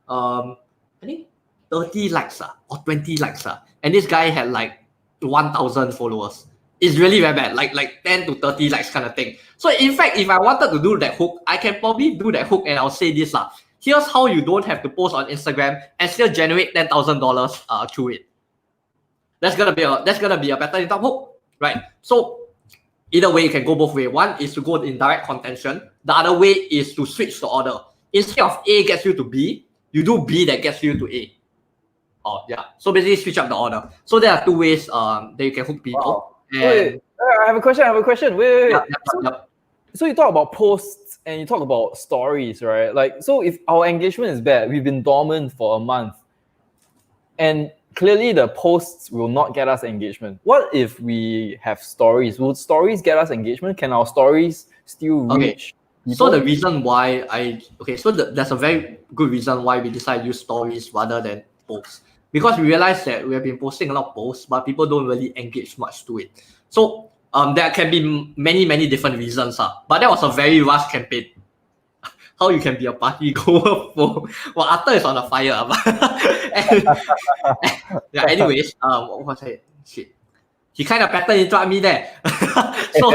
I think 30 likes or 20 likes. And this guy had like 1,000 followers. It's really very bad, like 10 to 30 likes kind of thing. So in fact, if I wanted to do that hook, I can probably do that hook and I'll say this. Here's how you don't have to post on Instagram and still generate $10,000 through it. That's gonna be a better income hook, right? So either way, you can go both ways. One is to go in direct contention. The other way is to switch the order. Instead of A gets you to B, you do B that gets you to A. Oh yeah. So basically switch up the order. So there are 2 ways that you can hook people. Wow. Wait, I have a question. Wait. Yep. So you talk about posts and you talk about stories, right? Like, so if our engagement is bad, we've been dormant for a month, and clearly the posts will not get us engagement. What if we have stories? Will stories get us engagement? Can our stories still reach people? So the reason why there's a very good reason why we decided to use stories rather than posts. Because we realized that we have been posting a lot of posts, but people don't really engage much to it. So there can be many different reasons. But that was a very rushed campaign. How you can be a party goer for Arthur is on a fire. Yeah. Anyways, what was I? Shit. He kind of pattern interrupt me there. So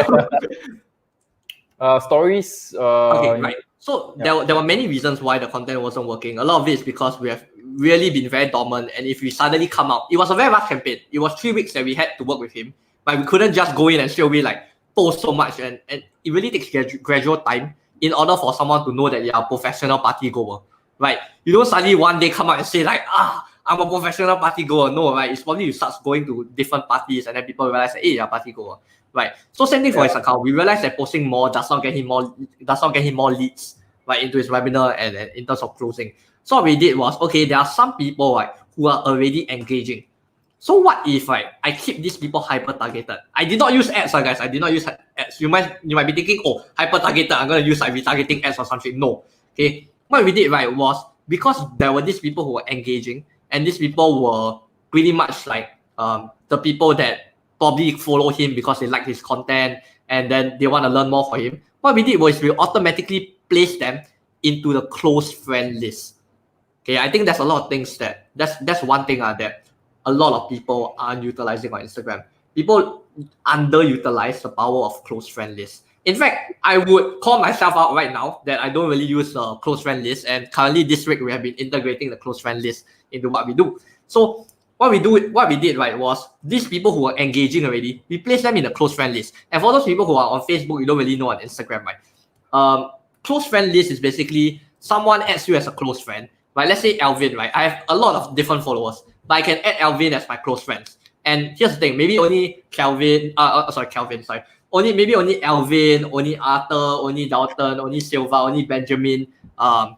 Stories. okay, right. So there were many reasons why the content wasn't working. A lot of it is because we have really been very dormant, and if we suddenly come out, it was a very rush campaign. It was 3 weeks that we had to work with him, but we couldn't just go in and straight away like post so much, and it really takes gradual time in order for someone to know that you're a professional party goer, right? You don't suddenly one day come out and say like, I'm a professional party goer. No, right? It's probably you start going to different parties, and then people realize that, hey, you're a party goer. Right. So same thing for his account. We realized that posting more does not get him more leads, right, into his webinar and in terms of closing. So what we did was, okay, there are some people, right, who are already engaging. So what if, right, I keep these people hyper targeted? I did not use ads, guys. I did not use ads. You might be thinking, oh, hyper targeted, I'm gonna use like retargeting ads or something. No. Okay. What we did, right, was because there were these people who were engaging, and these people were pretty much like the people that probably follow him because they like his content and then they want to learn more for him. What we did was we automatically placed them into the close friend list. Okay, I think there's a lot of things that's one thing that a lot of people aren't utilizing on Instagram. People underutilize the power of close friend list. In fact, I would call myself out right now that I don't really use the close friend list, and currently this week we have been integrating the close friend list into what we do. So what we did, right, was these people who are engaging already, we place them in the close friend list. And for those people who are on Facebook, you don't really know on Instagram, right? Close friend list is basically someone adds you as a close friend, right? Let's say Alvin, right? I have a lot of different followers, but I can add Alvin as my close friends. And here's the thing, maybe only Calvin, maybe only Alvin, only Arthur, only Dalton, only Silva, only Benjamin are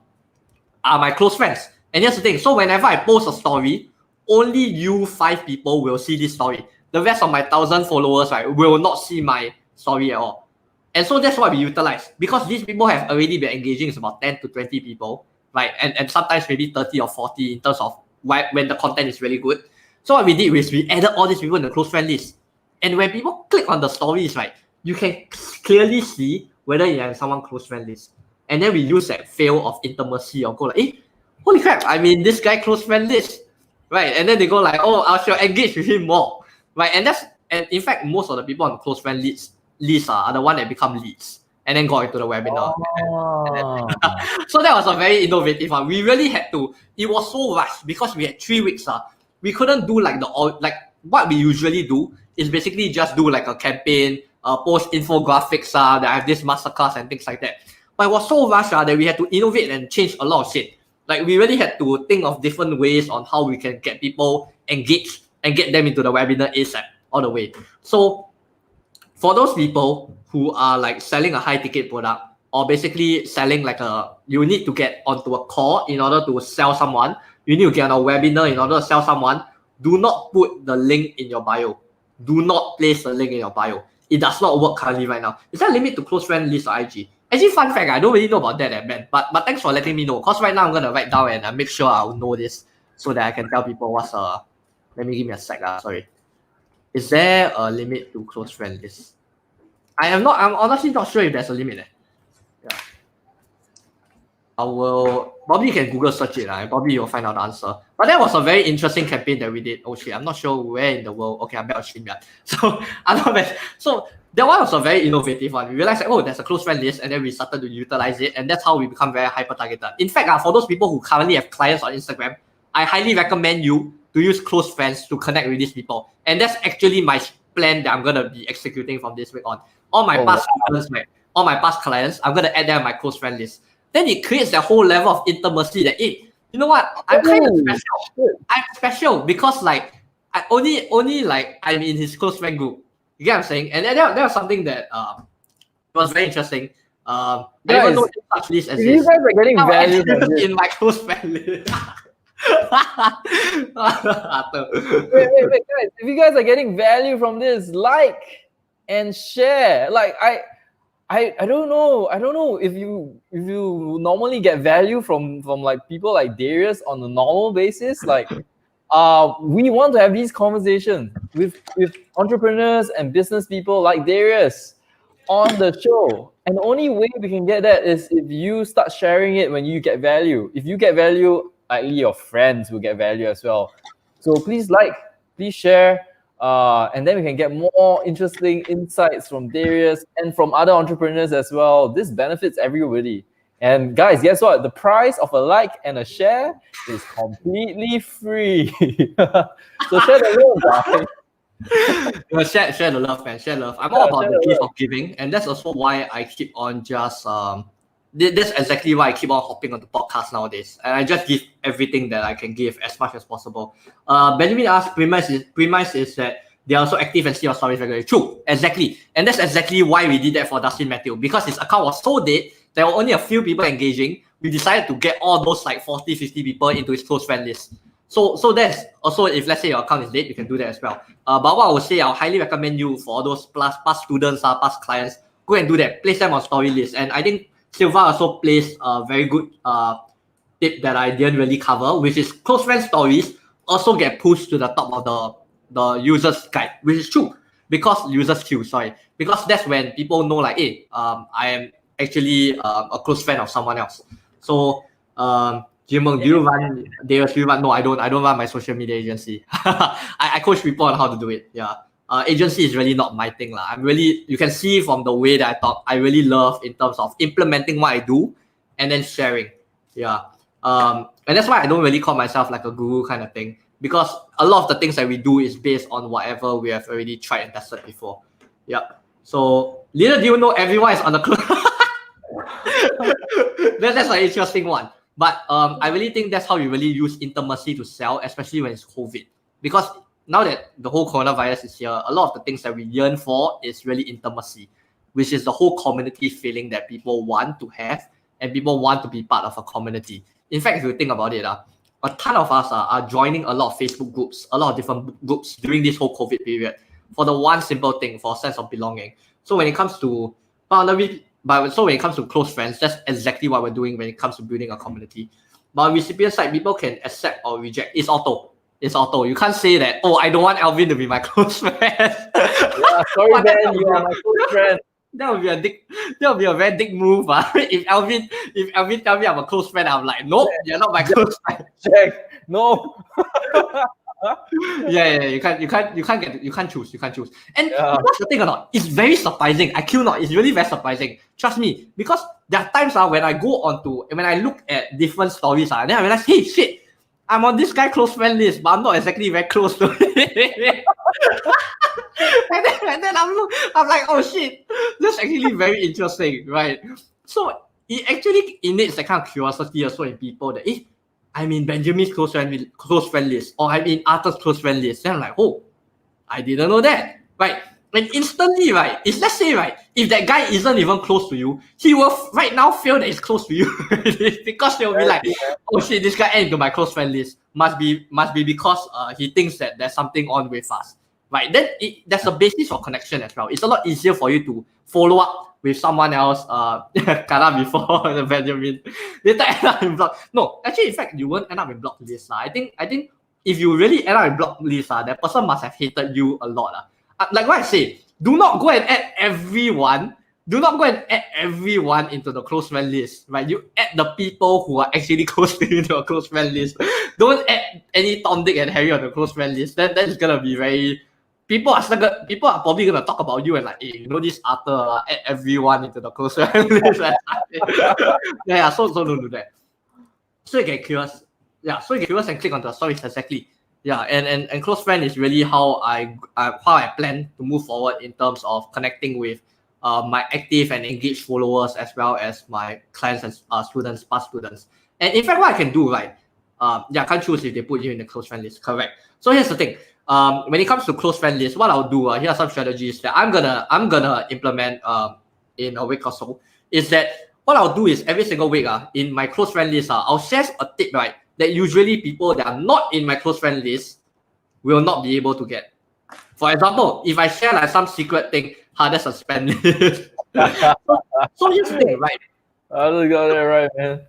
my close friends. And here's the thing, so whenever I post a story, only you 5 people will see this story. The rest of my 1,000 followers, right, will not see my story at all. And so that's what we utilize, because these people have already been engaging. It's about 10 to 20 people, right? And sometimes maybe 30 or 40 in terms of when the content is really good. So what we did was we added all these people in the close friend list. And when people click on the stories, right, you can clearly see whether you have someone close friend list. And then we use that fail of intimacy or go like, hey, holy crap, I mean, this guy close friend list. Right, and then they go like, oh, I should engage with him more, right? And in fact, most of the people on the close friend list are the one that become leads and then go into the webinar. So that was a very innovative one. We really had to. It was so rushed because we had 3 weeks. We couldn't do like what we usually do is basically just do like a campaign, post infographics that I have this masterclass and things like that. But it was so rushed that we had to innovate and change a lot of shit. Like we really had to think of different ways on how we can get people engaged and get them into the webinar ASAP all the way. So for those people who are like selling a high ticket product, or basically selling like you need to get onto a call in order to sell someone, you need to get on a webinar in order to sell someone, do not put the link in your bio. Do not place the link in your bio. It does not work currently right now. Is there a limit to close friend list or IG? Actually, fun fact, I don't really know about that, man. But thanks for letting me know. Because right now I'm gonna write down and make sure I'll know this so that I can tell people what's let me give me a sec. Sorry. Is there a limit to close friend list? I'm honestly not sure if there's a limit. Yeah. I will probably you can Google search it, and probably you'll find out the answer. But that was a very interesting campaign that we did. Oh shit, I'm not sure where in the world. Okay, I'm back on StreamYard. So I'm not bad. So that one was a very innovative one. We realized that, oh, there's a close friend list, and then we started to utilize it, and that's how we become very hyper targeted. In fact, for those people who currently have clients on Instagram, I highly recommend you to use close friends to connect with these people. And that's actually my plan that I'm gonna be executing from this week on. All my past clients, I'm gonna add them on my close friend list. Then it creates that whole level of intimacy that, hey, you know what? I'm kind of special. I'm special because like I only like I'm in his close friend group. You get what I'm saying? And that was something that was very interesting. I even know such list as you guys are getting value from this. in my close friend list. wait, guys! If you guys are getting value from this, like and share. Like I don't know if you normally get value from like people like Darius on a normal basis. Like we want to have these conversations with entrepreneurs and business people like Darius on the show. And the only way we can get that is if you start sharing it when you get value. If you get value, likely your friends will get value as well. So please like, please share, and then we can get more interesting insights from Darius and from other entrepreneurs as well. This benefits everybody. And guys, guess what? The price of a like and a share is completely free. So share the love, guys. Share the love, man. Share love. I'm all Yeah, about share the the gift love. of giving, and that's also why I keep on just That's exactly why I keep on hopping on the podcast nowadays, and I just give everything that I can give as much as possible. Benjamin asked, premise is that they are also active and see your stories regularly. True, exactly, and that's exactly why we did that for Dustin Matthew, because his account was so dead. There were only a few people engaging. We decided to get all those like 40, 50 people into his close friend list. So that's also, if let's say your account is dead, you can do that as well. But what I would say, I'll highly recommend you for all those past students, past clients, go and do that. Place them on story list. And I think Silva also placed a very good tip that I didn't really cover, which is close friend stories also get pushed to the top of the users guide, which is true because users queue. Sorry, because that's when people know like, hey, I am actually a close friend of someone else. So Jimong, do you run Darius? Do you run? No, I don't. I don't run my social media agency. I coach people on how to do it. Yeah. Agency is really not my thing. I'm really, you can see from the way that I talk, I really love in terms of implementing what I do and then sharing. Yeah. And that's why I don't really call myself like a guru kind of thing, because a lot of the things that we do is based on whatever we have already tried and tested before. Yeah. So, little do you know, everyone is on the that's an interesting one. But I really think that's how you really use intimacy to sell, especially when it's COVID. Because now that the whole coronavirus is here, a lot of the things that we yearn for is really intimacy, which is the whole community feeling that people want to have and people want to be part of a community. In fact, if you think about it, a ton of us are joining a lot of Facebook groups, a lot of different groups during this whole COVID period for the one simple thing, for a sense of belonging. So when it comes to so when it comes to close friends, that's exactly what we're doing when it comes to building a community. But on recipient side, people can accept or reject. It's auto. It's auto. You can't say that, oh, I don't want Alvin to be my close friend. Yeah, sorry, Ben, you are my close friend. That would be a dick. That would be a very dick move. If Alvin tell me I'm a close friend, I'm like, nope, you're not my close friend. Check. No. Yeah, you can't choose. And what's the thing or not? It's very surprising. I kill not. It's really very surprising. Trust me, because there are times when I go onto when I look at different stories, then I realize, hey, shit, I'm on this guy close friend list, but I'm not exactly very close to it. and then I'm like, oh shit, that's actually very interesting, right? So it actually innate that kind of curiosity also in people that I'm in Benjamin's close friend list, or I'm in Arthur's close friend list. Then I'm like, oh, I didn't know that, right? And instantly, right, let's say, right, if that guy isn't even close to you, he will right now feel that he's close to you because they'll be like, oh shit, this guy added to my close friend list. Must be because he thinks that there's something on with us, right? Then there's a basis for connection as well. It's a lot easier for you to follow up with someone else, before the Benjamin. Later end up in block. No, actually, in fact, you won't end up in block list. I think if you really end up in block list, that person must have hated you a lot. Like what I say, do not go and add everyone. Do not go and add everyone into the close friend list, right? You add the people who are actually close to you into a close friend list. Don't add any Tom, Dick, and Harry on the close friend list. That is gonna be very. People are probably gonna talk about you and like, hey, you know this Arthur, add everyone into the close friend list. Yeah. So don't do that. So you get curious. Yeah. So you get curious and click on the stories exactly. Yeah, and close friend is really how I plan to move forward in terms of connecting with my active and engaged followers as well as my clients and students, past students. And in fact, what I can do, right? Can't choose if they put you in the close friend list. Correct. So here's the thing. When it comes to close friend list, what I'll do, here are some strategies that I'm gonna implement in a week or so. Is that what I'll do is every single week in my close friend list, I'll share a tip, right? That usually people that are not in my close friend list will not be able to get. For example, if I share like some secret thing, that's a spam list. so here's the thing, right? I just got it right, man.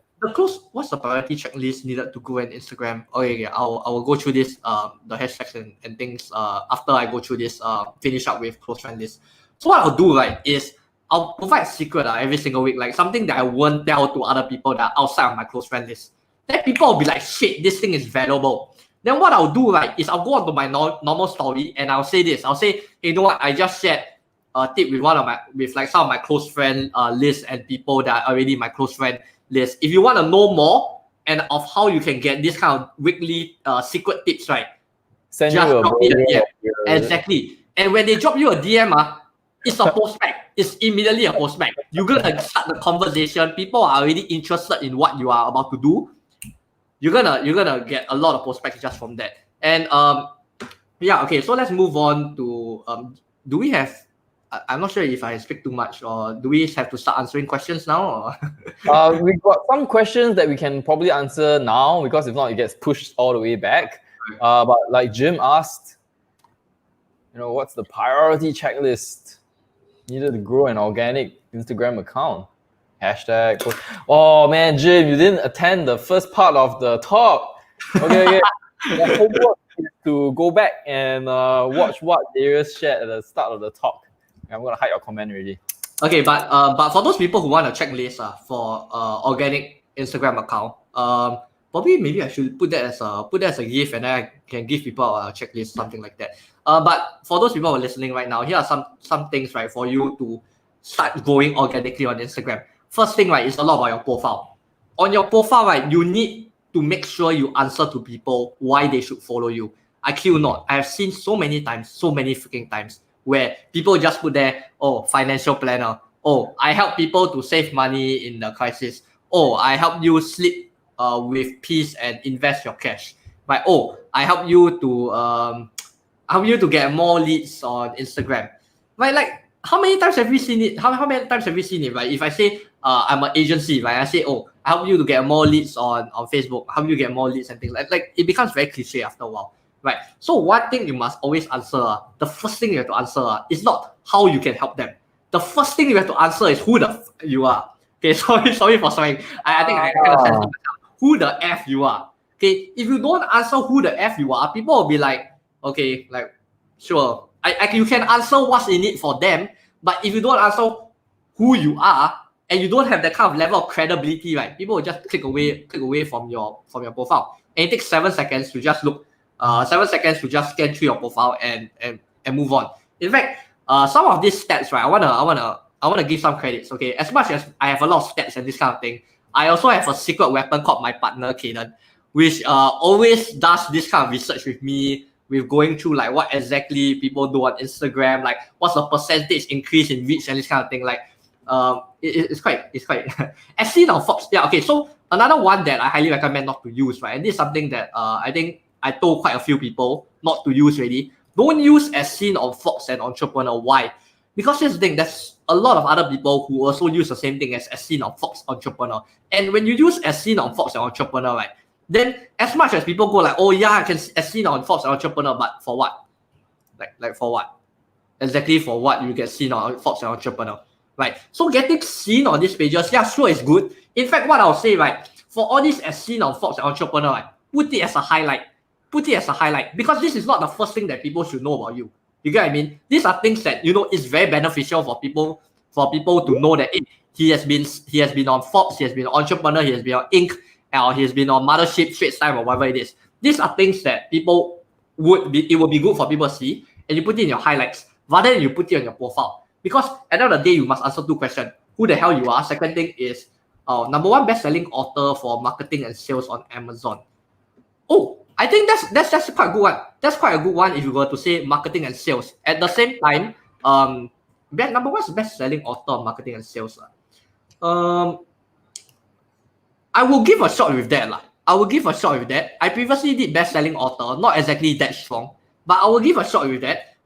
What's the priority checklist needed to go on Instagram? Okay, I will go through this, the hashtags and things after I go through this, finish up with close friend list. So what I'll do, right, is I'll provide a secret every single week, like something that I won't tell to other people that are outside of my close friend list. then people will be like, shit, this thing is valuable. Then what I'll do, right, is I'll go onto my normal story and I'll say this. I'll say, hey, you know what? I just shared a tip with like some of my close friend list and people that are already my close friend list. If you want to know more and of how you can get this kind of weekly secret tips, right? Send just you a drop me a DM. yeah. Exactly. And when they drop you a DM, it's a postback. It's immediately a postback. You're gonna start the conversation. People are already interested in what you are about to do. You're gonna get a lot of prospects just from that. And yeah, okay. So let's move on to do we have? I'm not sure if I speak too much, or do we have to start answering questions now? Or? We've got some questions that we can probably answer now, because if not, it gets pushed all the way back. But like Jim asked, what's the priority checklist needed to grow an organic Instagram account? Hashtag. Oh man, Jim, you didn't attend the first part of the talk. Okay. The homework is to go back and watch what Darius shared at the start of the talk. I'm gonna hide your comment already. Okay, but for those people who want a checklist for organic Instagram account, probably maybe I should put that as a gift, and then I can give people a checklist, something like that. But for those people who are listening right now, here are some things, right, for you to start growing organically on Instagram. First thing, right, is a lot about your profile. On your profile, right, you need to make sure you answer to people why they should follow you. I kid you not, I have seen so many freaking times, where people just put there, oh, financial planner. Oh, I help people to save money in the crisis. Oh, I help you sleep with peace and invest your cash. Right? Oh, I help you to get more leads on Instagram. Right? Like, how many times have we seen it? How many times have we seen it? Right? If I say I'm an agency, right? I say, oh, I help you to get more leads on Facebook. Help you get more leads and things like it becomes very cliche after a while. Right. So one thing you must always answer, the first thing you have to answer is not how you can help them. The first thing you have to answer is who the you are. Okay, sorry for swearing. I think I kind of censored myself. Who the F you are. Okay, if you don't answer who the F you are, people will be like, okay, like, sure. You can answer what's in it for them, but if you don't answer who you are and you don't have that kind of level of credibility, right, people will just click away from your profile. And it takes 7 seconds to just look. 7 seconds to just scan through your profile and move on. In fact, some of these stats, right, I wanna give some credits. Okay, as much as I have a lot of stats and this kind of thing, I also have a secret weapon called my partner Kaden, which always does this kind of research with me, with going through like what exactly people do on Instagram, like what's the percentage increase in reach and this kind of thing. Like it's quite as seen on Fox. Yeah, okay. So another one that I highly recommend not to use, right, and this is something that I think I told quite a few people not to use already. Don't use as seen on Fox and Entrepreneur. Why? Because here's the thing, there's a lot of other people who also use the same thing as seen on Fox Entrepreneur. And when you use as seen on Fox and Entrepreneur, right, then as much as people go like, oh yeah, I can as seen on Fox and Entrepreneur, but for what? Like for what? Exactly for what you get seen on Fox and Entrepreneur, right? So getting seen on these pages, yeah, sure, it's good. In fact, what I'll say, right, for all these as seen on Fox and Entrepreneur, right, put it as a highlight. Put it as a highlight, because this is not the first thing that people should know about you. You get what I mean? These are things that is very beneficial for people to know that he has been on Forbes, he has been on Entrepreneur, he has been on Inc, or he has been on Mothership, Straits Time, or whatever it is. These are things that it would be good for people to see, and you put it in your highlights rather than you put it on your profile. Because at the end of the day, you must answer 2 questions: who the hell you are. Second thing is, number 1 best-selling author for marketing and sales on Amazon. Oh, I think that's quite a good one. That's quite a good one if you were to say marketing and sales. At the same time, number 1 is best-selling author of marketing and sales. I will give a shot with that. I previously did best-selling author, not exactly that strong, but I will give a shot with that.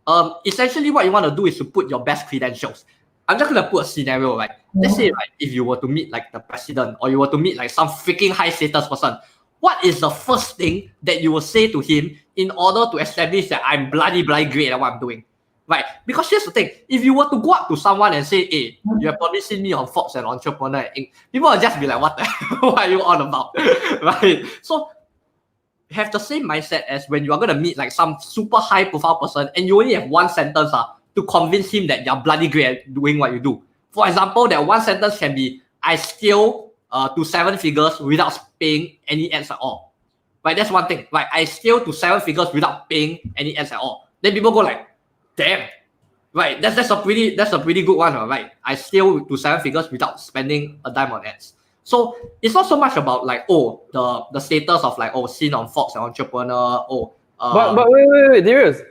Essentially what you want to do is to put your best credentials. I'm just gonna put a scenario, right? Let's say, right, if you were to meet like the president, or you were to meet like some freaking high status person, what is the first thing that you will say to him in order to establish that I'm bloody great at what I'm doing? Right? Because here's the thing, if you were to go up to someone and say, hey, you have probably seen me on Forbes and Entrepreneur Inc., people will just be like, what the hell are you on about? Right? So have the same mindset as when you are going to meet like some super high profile person and you only have 1 sentence to convince him that you're bloody great at doing what you do. For example, that 1 sentence can be, I scale to 7 figures without paying any ads at all. Right, that's one thing. Right, I scale to 7 figures without paying any ads at all. Then people go like, damn. Right, that's a pretty good one, right? I scale to 7 figures without spending a dime on ads. So it's not so much about like, oh, the status of like, oh, seen on Fox and Entrepreneur. Oh, but wait, Darius,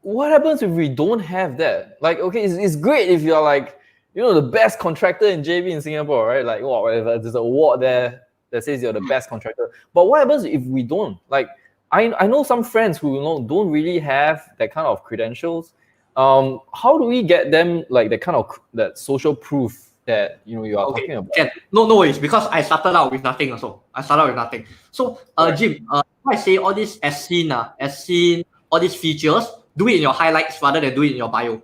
what happens if we don't have that? Like, okay, it's great if you're like, you know, the best contractor in JB in Singapore, right? Like, wow, there's an award there that says you're the best contractor. But what happens if we don't? Like, I know some friends who don't really have that kind of credentials. How do we get them like that social proof that you are talking about? No worries, because I started out with nothing also. So Jim, I say all this as seen, all these features, do it in your highlights rather than do it in your bio.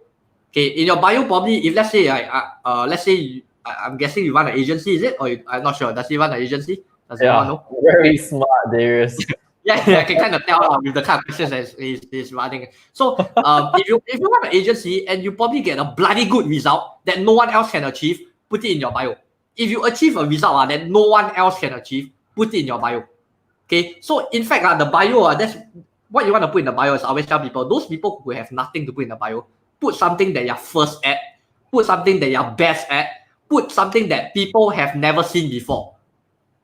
Okay, in your bio, probably if let's say I'm guessing you run an agency, is it? Or I'm not sure. Does he run an agency? Does anyone know? Very smart, Darius. Yeah, I can kind of tell with the kind of questions that he's running. So if you run an agency and you probably get a bloody good result that no one else can achieve, put it in your bio. If you achieve a result that no one else can achieve, put it in your bio. Okay, so in fact, the bio, that's what you want to put in the bio. Is I always tell people, those people who have nothing to put in the bio, put something that you're first at, put something that you're best at, put something that people have never seen before.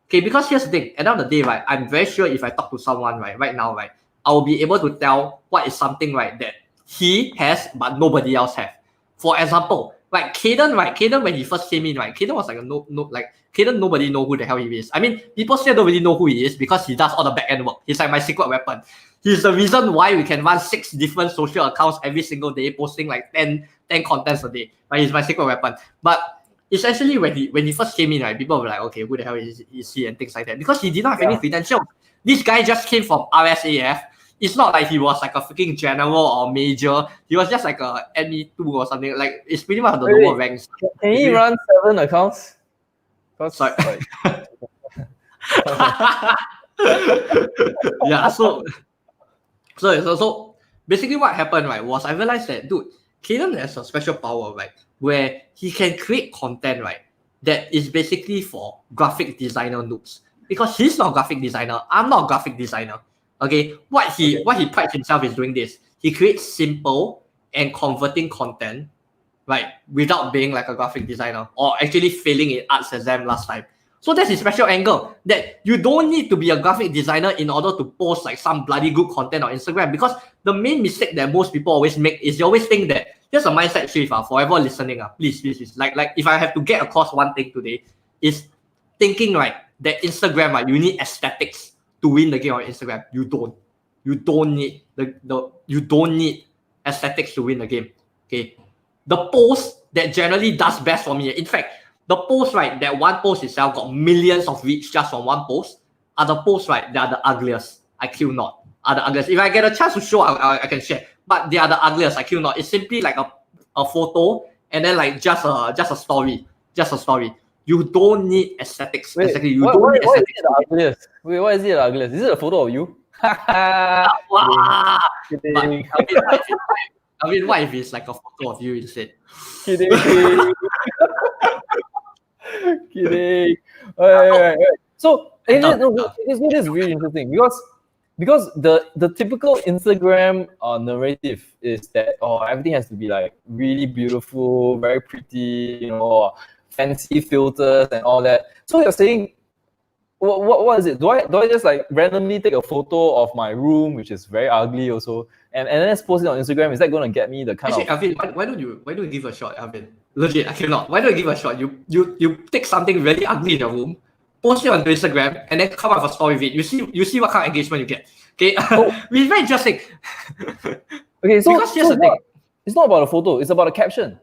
Okay, because here's the thing, at the end of the day, right, I'm very sure if I talk to someone right now, right, I will be able to tell what is something, right, that he has but nobody else have. For example, like Caden, when he first came in, right, Caden was like Caden, nobody know who the hell he is. I mean, people still don't really know who he is because he does all the back end work. He's like my secret weapon. He's the reason why we can run 6 different social accounts every single day, posting like 10 contents a day. Right, he's my secret weapon. But essentially, when he first came in, right, people were like, okay, who the hell is he and things like that, because he did not have any credentials. This guy just came from RSAF. It's not like he was like a freaking general or major. He was just like a ME2 or something. Like, it's pretty much the lower ranks. Can he run 7 accounts? Sorry. Yeah. So basically, what happened, right, was I realized that, dude, Caden has a special power, right, where he can create content, right, that is basically for graphic designer noobs. Because he's not a graphic designer, I'm not a graphic designer. Okay, what he prides himself is doing this. He creates simple and converting content, right, without being like a graphic designer or actually failing in arts exam last time. So that's his special angle, that you don't need to be a graphic designer in order to post like some bloody good content on Instagram. Because the main mistake that most people always make is they always think that, here's a mindset shift for everyone listening. Please. Like if I have to get across one thing today, is thinking, right, that Instagram, right, you need aesthetics to win the game on Instagram. You don't need you don't need aesthetics to win the game. Okay. The post that generally does best for me, in fact, the post, right, that one post itself got millions of reach just from one post, are the posts, right, that are the ugliest. I kill not. Are the ugliest. If I get a chance to show, I can share. But they are the ugliest. I kill not. It's simply like a photo and then like just a story. Just a story. You don't need aesthetics. Wait, exactly. You don't need aesthetics. Is it the ugliest? Wait, why is it the ugliest? Is it a photo of you? Wow. I mean, what if it's like a photo of you instead? Kidding. Right. So this is really interesting because the typical Instagram narrative is that everything has to be like really beautiful, very pretty, fancy filters and all that. So you're saying, what is it? Do I just like randomly take a photo of my room, which is very ugly also, and then just post it on Instagram? Is that going to get me the kind of? Alvin, why don't you give a shot, Alvin? Legit, I cannot. Why don't you give a shot? You take something really ugly in your room, post it on Instagram, and then come up with a story with it. You see what kind of engagement you get. Okay, it's very interesting. Okay, so because here's the thing. It's not about a photo. It's about a caption.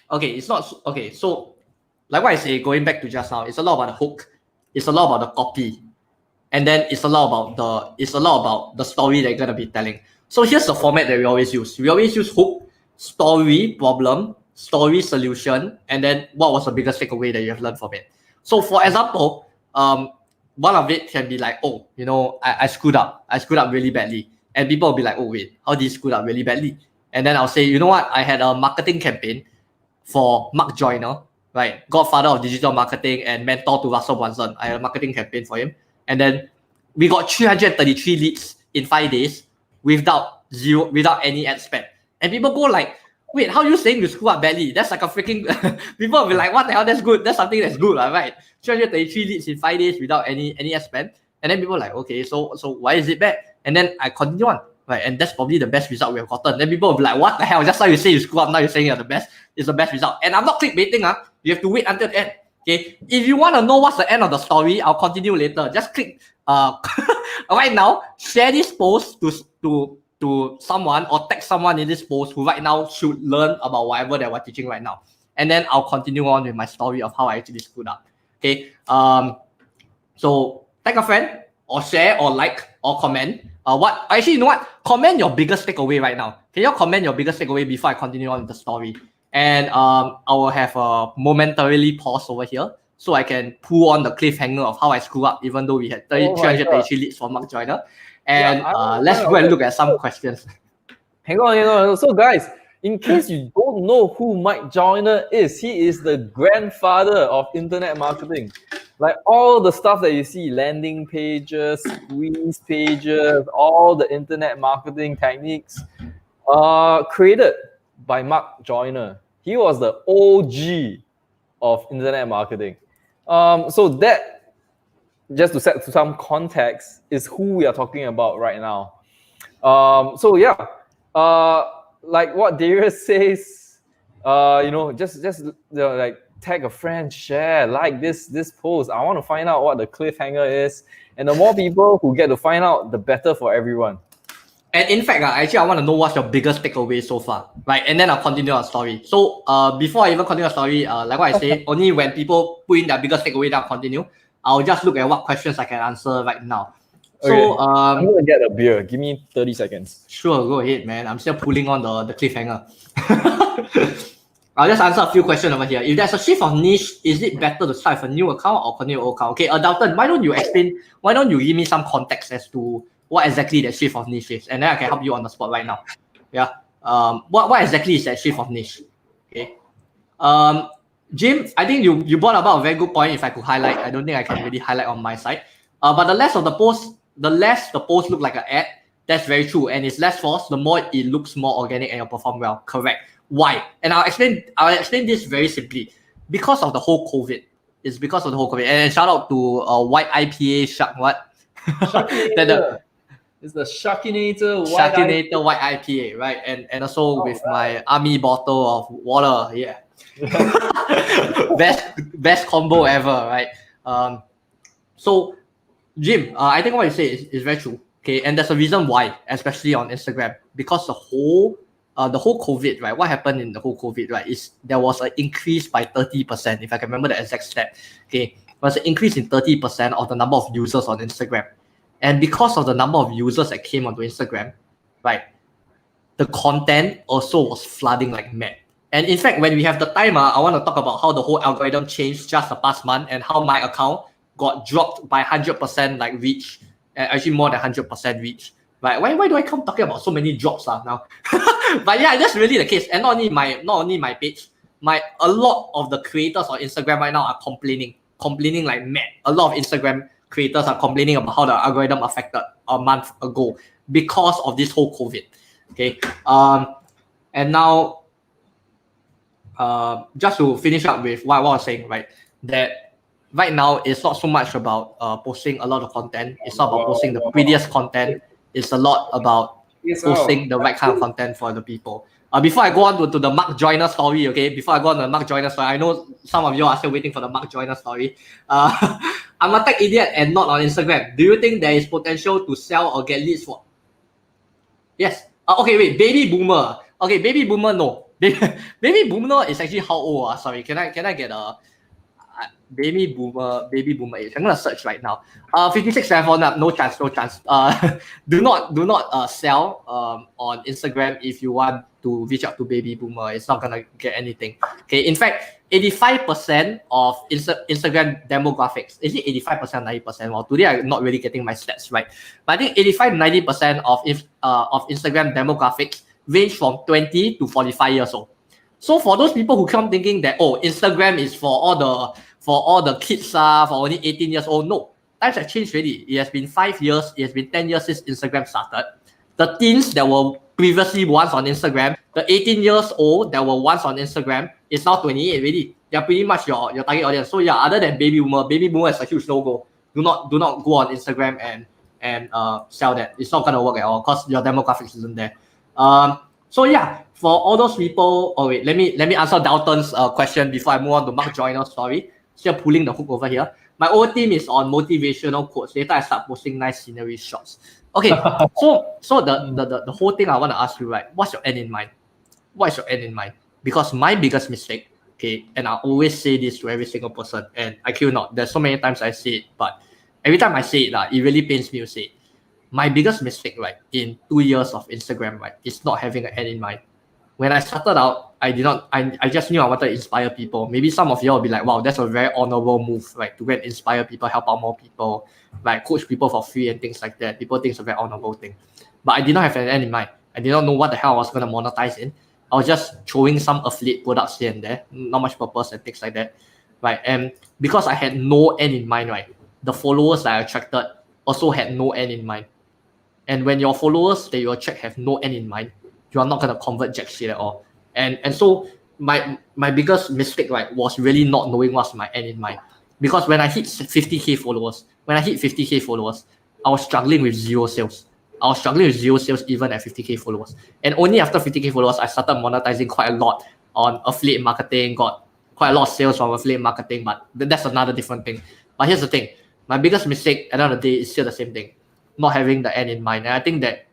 Okay, it's not okay. So, like what I say, going back to just now, it's a lot about the hook. It's a lot about the copy, and then it's a lot about the story that you're gonna be telling. So here's the format that we always use. We always use hook, story, problem, story, solution, and then what was the biggest takeaway that you have learned from it. So for example, one of it can be like, I screwed up. I screwed up really badly, and people will be like, oh wait, how did you screw up really badly? And then I'll say, you know what? I had a marketing campaign for Mark Joyner, right? Godfather of digital marketing and mentor to Russell Brunson. I had a marketing campaign for him. And then we got 333 leads in 5 days without any ad spend. And people go like, wait, how are you saying you screw up badly? That's like a freaking people will be like, what the hell? That's good. That's something that's good, right? 333 leads in 5 days without any ad spend. And then people are like, okay, so why is it bad? And then I continue on, right? And that's probably the best result we have gotten. Then people will be like, what the hell? Just like you say you screw up, now you're saying you're the best. It's the best result. And I'm not clickbaiting, you have to wait until the end. Okay, if you want to know what's the end of the story, I'll continue later. Just click right now, share this post to someone or text someone in this post who right now should learn about whatever that we're teaching right now. And then I'll continue on with my story of how I actually screwed up. Okay. So tag a friend or share or like or comment. Actually, you know what? Comment your biggest takeaway right now. Can you comment your biggest takeaway before I continue on with the story? And I will have a momentarily pause over here so I can pull on the cliffhanger of how I screw up, even though we had 333 leads for Mark Joyner. And let's go and look at some questions. Hang on. So guys, in case you don't know who Mike Joyner is, he is the grandfather of internet marketing. Like all the stuff that you see, landing pages, squeeze pages, all the internet marketing techniques, created by Mark Joyner. He was the OG of internet marketing. So that, just to set some context, is who we are talking about right now. Like what Darius says, just like tag a friend, share, like this post. I want to find out what the cliffhanger is, and the more people who get to find out, the better for everyone. And in fact, actually, I want to know what's your biggest takeaway so far, right? And then I'll continue our story. So before I even continue our story, like what I say, only when people put in their biggest takeaway, then I'll continue. I'll just look at what questions I can answer right now. Okay. So I'm gonna get a beer. Give me 30 seconds. Sure, go ahead, man. I'm still pulling on the cliffhanger. I'll just answer a few questions over here. If there's a shift of niche, is it better to start with a new account or continue old account? Okay, Dalton, why don't you give me some context as to what exactly that shift of niche is, and then I can help you on the spot right now. Yeah. What exactly is that shift of niche? Okay. Jim, I think you brought about a very good point. If I could highlight, I don't think I can really highlight on my side. But the less the post look like an ad, that's very true. And it's less false, the more it looks more organic and you perform well. Correct. Why? And I'll explain this very simply. Because of the whole COVID. It's because of the whole COVID. And shout out to White IPA Shark. What? It's the Sharkinator White IPA, right? And also with my army bottle of water. Yeah. best combo ever, right? So Jim, I think what you say is very true. Okay, and there's a reason why, especially on Instagram, because the whole COVID, right? What happened in the whole COVID, right? Is there was an increase by 30%, if I can remember the exact stat. Okay, there was an increase in 30% of the number of users on Instagram. And because of the number of users that came onto Instagram, right, the content also was flooding like mad. And in fact, when we have the time, I want to talk about how the whole algorithm changed just the past month and how my account got dropped by 100% like reach, actually more than 100% reach. Right? Why do I come talking about so many drops now? But yeah, that's really the case. And not only my page, a lot of the creators on Instagram right now are complaining like mad. A lot of Instagram creators are complaining about how the algorithm affected a month ago because of this whole COVID. Okay. And now just to finish up with what I was saying, right? That right now it's not so much about posting a lot of content. It's not about posting the prettiest content. It's a lot about posting the right kind of content for the people. Before I go on to the Mark Joyner story, okay? Before I go on to the Mark Joyner story, I know some of you are still waiting for the Mark Joyner story. I'm a tech idiot and not on Instagram. Do you think there is potential to sell or get leads for? Yes. Okay, wait. Baby boomer. Okay, baby boomer. No. Baby boomer is actually how old? Sorry. Can I get a baby boomer age? I'm gonna search right now. 56 no chance. Do not sell on Instagram if you want to reach out to baby boomer. It's not gonna get anything. Okay. In fact, 85% of Instagram demographics. Is it 85%, 90%? Well, today I'm not really getting my stats right, but I think 85-90% of Instagram demographics range from 20 to 45 years old. So for those people who come thinking that, oh, Instagram is for all the kids for only 18 years old, no. Times have changed already. It has been 5 years, it has been 10 years since Instagram started. The teens that were previously once on Instagram, the 18 years old that were once on Instagram is now 28 already. They're pretty much your target audience. So yeah, other than baby boomer is a huge no-go. Do not go on Instagram and sell that. It's not gonna work at all because your demographics isn't there. So yeah, for all those people, oh wait, let me answer Dalton's question before I move on to Mark Joyner's story. Still pulling the hook over here. My old team is on motivational quotes. Later I start posting nice scenery shots. Okay, so the whole thing I want to ask you, right? What's your end in mind? What is your end in mind? Because my biggest mistake, okay, and I always say this to every single person, and I kill not. There's so many times I say it, but every time I say it, it really pains me to say it. My biggest mistake, right, in 2 years of Instagram, right, is not having an end in mind. When I started out, I just knew I wanted to inspire people. Maybe some of you will be like, wow, that's a very honorable move, right, to go and inspire people, help out more people, like coach people for free and things like that. People think it's a very honorable thing. But I did not have an end in mind. I did not know what the hell I was going to monetize in. I was just throwing some affiliate products here and there, not much purpose and things like that, right? And because I had no end in mind, right, the followers that I attracted also had no end in mind. And when your followers that you attract have no end in mind, you are not going to convert jack shit at all. And so my biggest mistake, right, was really not knowing what's my end in mind. Because when I hit 50K followers, I was struggling with zero sales. I was struggling with zero sales even at 50K followers. And only after 50K followers, I started monetizing quite a lot on affiliate marketing, got quite a lot of sales from affiliate marketing, but that's another different thing. But here's the thing. My biggest mistake at the end of the day is still the same thing. Not having the end in mind. And I think that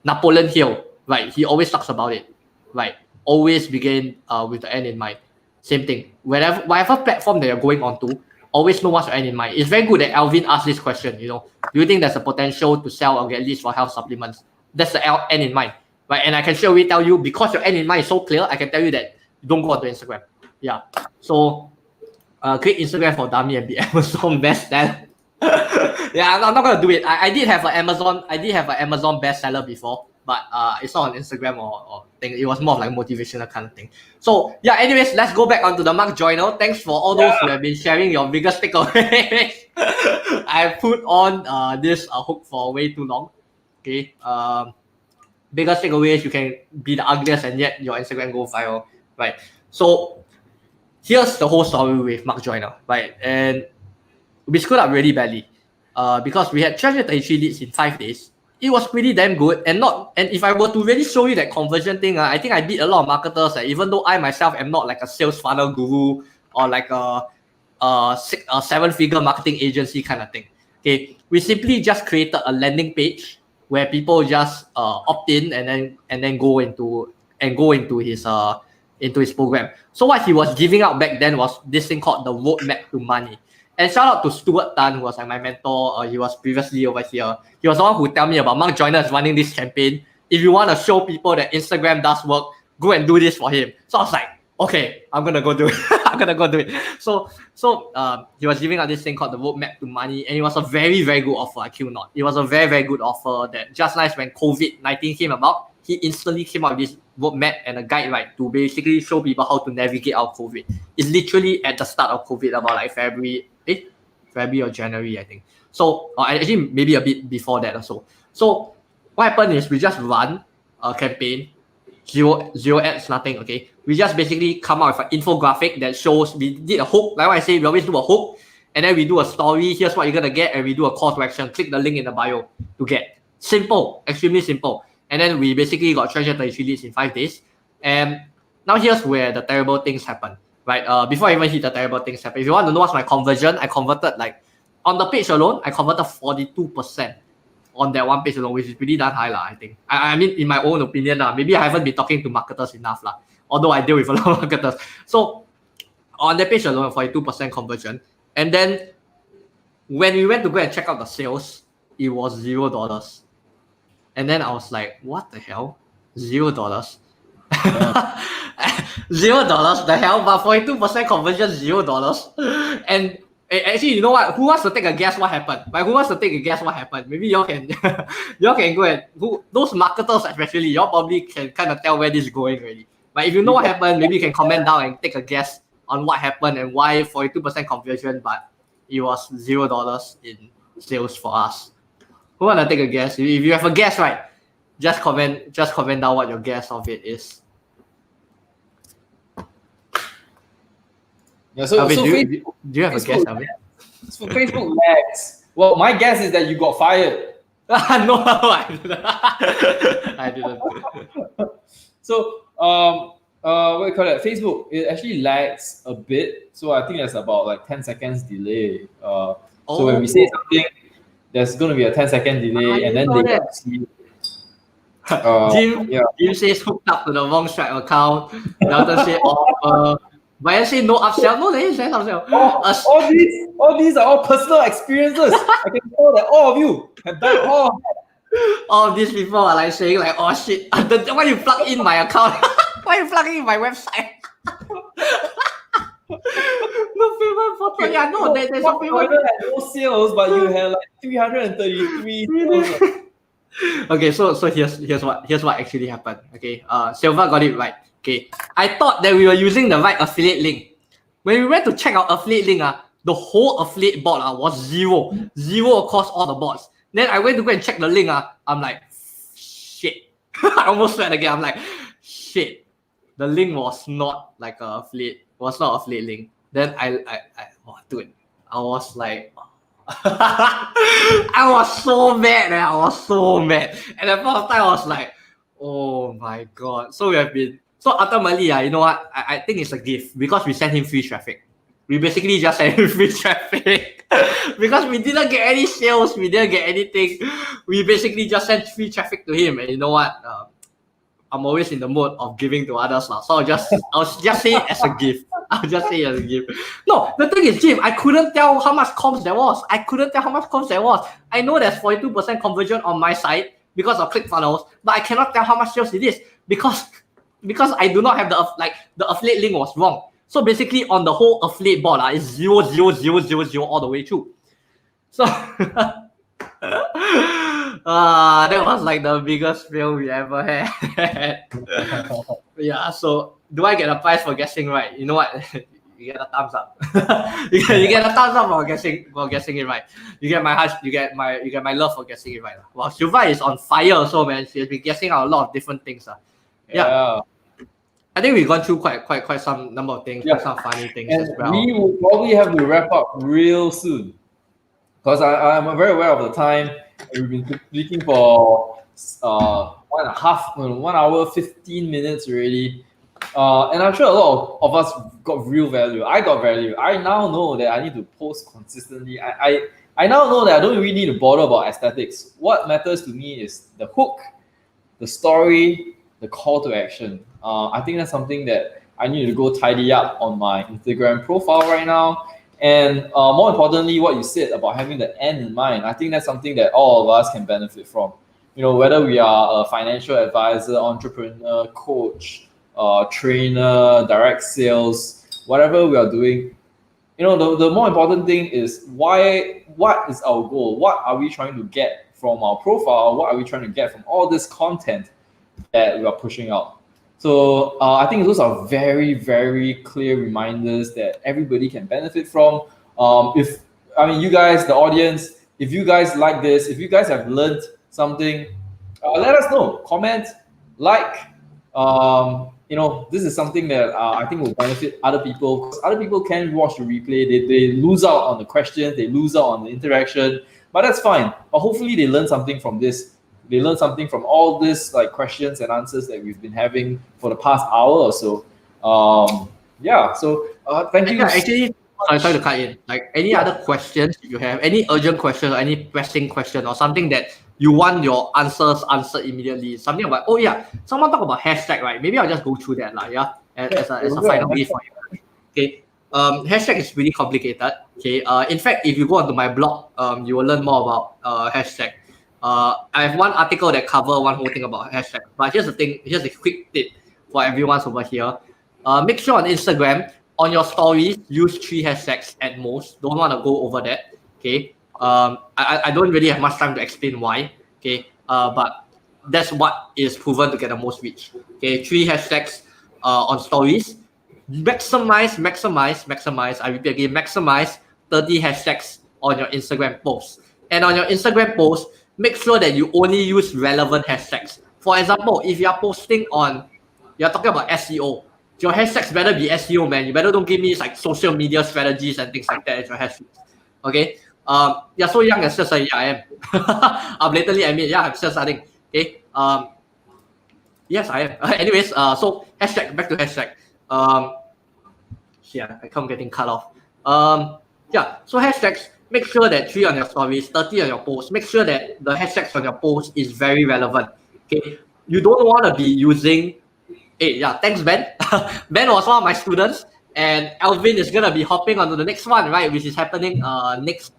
Napoleon Hill, right, he always talks about it, right? Always begin with the end in mind. Same thing. Whatever platform that you're going on to, always know what's your end in mind. It's very good that Alvin asked this question, do you think there's a potential to sell or get leads for health supplements? That's the end in mind, right? And I can straight away tell you, because your end in mind is so clear, I can tell you that don't go onto Instagram. Yeah. So create Instagram for dummy and be Amazon bestseller. Yeah, I'm not gonna do it. I did have an Amazon bestseller before, but it's not on Instagram or thing. It was more of like motivational kind of thing. So yeah, anyways, let's go back onto the Mark Joyner. Thanks for all those who have been sharing your biggest takeaways. I put on this hook for way too long. Okay. Biggest takeaways, you can be the ugliest and yet your Instagram go viral. Right. So here's the whole story with Mark Joyner, right? And we screwed up really badly. Because we had 333 leads in 5 days. It was pretty damn good, and if I were to really show you that conversion thing, I think I beat a lot of marketers. Even though I myself am not like a sales funnel guru or like a 7-figure marketing agency kind of thing. Okay, we simply just created a landing page where people just opt in and then go into his program. So what he was giving out back then was this thing called the roadmap to money. And shout out to Stuart Tan, who was like my mentor. He was previously over here. He was the one who told me about Mark Joyner is running this campaign. If you want to show people that Instagram does work, go and do this for him. So I was like, okay, I'm gonna go do it. So he was giving out this thing called the roadmap to money, and it was a very, very good offer. I kill not. It was a very, very good offer that just nice when COVID-19 came about, he instantly came out with this roadmap and a guide, right, to basically show people how to navigate out COVID. It's literally at the start of COVID, about like February or January, I think. So actually maybe a bit before that also. So what happened is we just run a campaign, zero ads, nothing. Okay, we just basically come out with an infographic that shows. We did a hook, like what I say, we always do a hook, and then we do a story. Here's what you're gonna get, and we do a call to action. Click the link in the bio to get. Simple, extremely simple. And then we basically got 333 leads in 5 days. And now here's where the terrible things happen. Right, before I even hit the terrible things happen, if you want to know what's my conversion, I converted like on the page alone, I converted 42% on that one page alone, which is pretty darn high, I think. I mean, in my own opinion, maybe I haven't been talking to marketers enough, although I deal with a lot of marketers. So on that page alone, 42% conversion. And then when we went to go and check out the sales, it was $0. And then I was like, what the hell? $0? $0, the hell, but 42% conversion, $0. And actually, you know what? Who wants to take a guess what happened? Like, who wants to take a guess what happened? Maybe y'all can go and those marketers especially, y'all probably can kind of tell where this is going already. But if you know what happened, maybe you can comment down and take a guess on what happened and why 42% conversion, but it was $0 in sales for us. Who wanna take a guess? If you have a guess, right, just comment down what your guess of it is. Yeah, so Alvin, Facebook, do you have a guess, Alvin? so Facebook lags. Well, my guess is that you got fired. No, I didn't. I didn't. So what do you call it? Facebook, it actually lags a bit. So I think there's about like 10 seconds delay. So when we say something, there's going to be a 10-second delay, and then they get to see. Jim says hooked up to the wrong Stripe account. Delta say offer. But I say no upsell. No, they say upsell. All these are all personal experiences. I can tell that all of you have done all of that. All of these people are like saying like, oh shit, why you plug in my account? Why you plugging in my website? No payment portal. Yeah, no, there's a payment. You had no sales, but you had like 333 sales. Okay, so here's what actually happened. Okay, Silva got it right. Okay, I thought that we were using the right affiliate link. When we went to check out affiliate link, the whole affiliate bot was zero across all the bots. Then I went to go and check the link. I'm like, shit. I almost sweat again. I'm like, shit. The link was not like a affiliate. Was not affiliate link. Then dude, I was like, I was so mad. I was so mad. And at the first time, I was like, oh my god. So ultimately, you know what? I think it's a gift because we sent him free traffic. We basically just sent him free traffic because we didn't get any sales. We didn't get anything. We basically just sent free traffic to him. And you know what? I'm always in the mode of giving to others now. So I'll just say it as a gift. I'll just say it as a gift. No, the thing is, Jim, I couldn't tell how much comms there was. I know there's 42% conversion on my side because of ClickFunnels, but I cannot tell how much sales it is because I do not have the affiliate link was wrong. So basically on the whole affiliate bot, it's 0 all the way through. So that was like the biggest fail we ever had. Yeah, so do I get a prize for guessing right? You know what? You get a thumbs up. you get a thumbs up for guessing it right. You get my love for guessing it right. Wow, Silva is on fire also, man. She has been guessing out a lot of different things. Yeah. I think we've gone through quite some number of things, quite some funny things as well. We will probably have to wrap up real soon because I'm very aware of the time. We've been speaking for 1 hour, 15 minutes already. And I'm sure a lot of us got real value. I got value. I now know that I need to post consistently. I now know that I don't really need to bother about aesthetics. What matters to me is the hook, the story, the call to action. I think that's something that I need to go tidy up on my Instagram profile right now. And more importantly, what you said about having the end in mind, I think that's something that all of us can benefit from. You know, whether we are a financial advisor, entrepreneur, coach, trainer, direct sales, whatever we are doing, you know, the more important thing is what is our goal? What are we trying to get from our profile? What are we trying to get from all this content that we are pushing out? So I think those are very, very clear reminders that everybody can benefit from. You guys, the audience, if you guys like this, if you guys have learned something, let us know. Comment, like. This is something that I think will benefit other people because other people can watch the replay. They lose out on the questions, they lose out on the interaction, but that's fine. But hopefully they learn something from this. They learn something from all this like questions and answers that we've been having for the past hour or so. Thank you. Actually, sorry to cut in. Like any other questions you have, any urgent question or any pressing question or something that you want your answers answered immediately. Something about someone talk about hashtag, right? Maybe I'll just go through that, as a final gift for you. Okay. Hashtag is really complicated. Okay. In fact, if you go onto my blog, you will learn more about hashtag. I have one article that covers one whole thing about hashtag. But here's the thing. Here's a quick tip for everyone over here. Make sure on Instagram, on your stories, use 3 hashtags at most. Don't want to go over that. Okay. I don't really have much time to explain why. Okay. But that's what is proven to get the most reach. Okay. 3 hashtags. on stories, maximize. I repeat again, maximize 30 hashtags on your Instagram posts. And on your Instagram post, make sure that you only use relevant hashtags. For example, if you're talking about SEO, your hashtags better be SEO, man. You better don't give me like social media strategies and things like that as your hashtags. Okay. You're so young and still saying, yeah, I am. I'll blatantly admit, yeah, I'm still starting. Okay. Yes, I am. Anyways, so hashtag, back to hashtag. Yeah, I come getting cut off. Yeah, so hashtags, make sure that 3 on your stories, 30 on your posts. Make sure that the hashtags on your post is very relevant. Okay, you don't want to be using. Hey, yeah, thanks, Ben. Ben was one of my students, and Alvin is gonna be hopping onto the next one, right? Which is happening next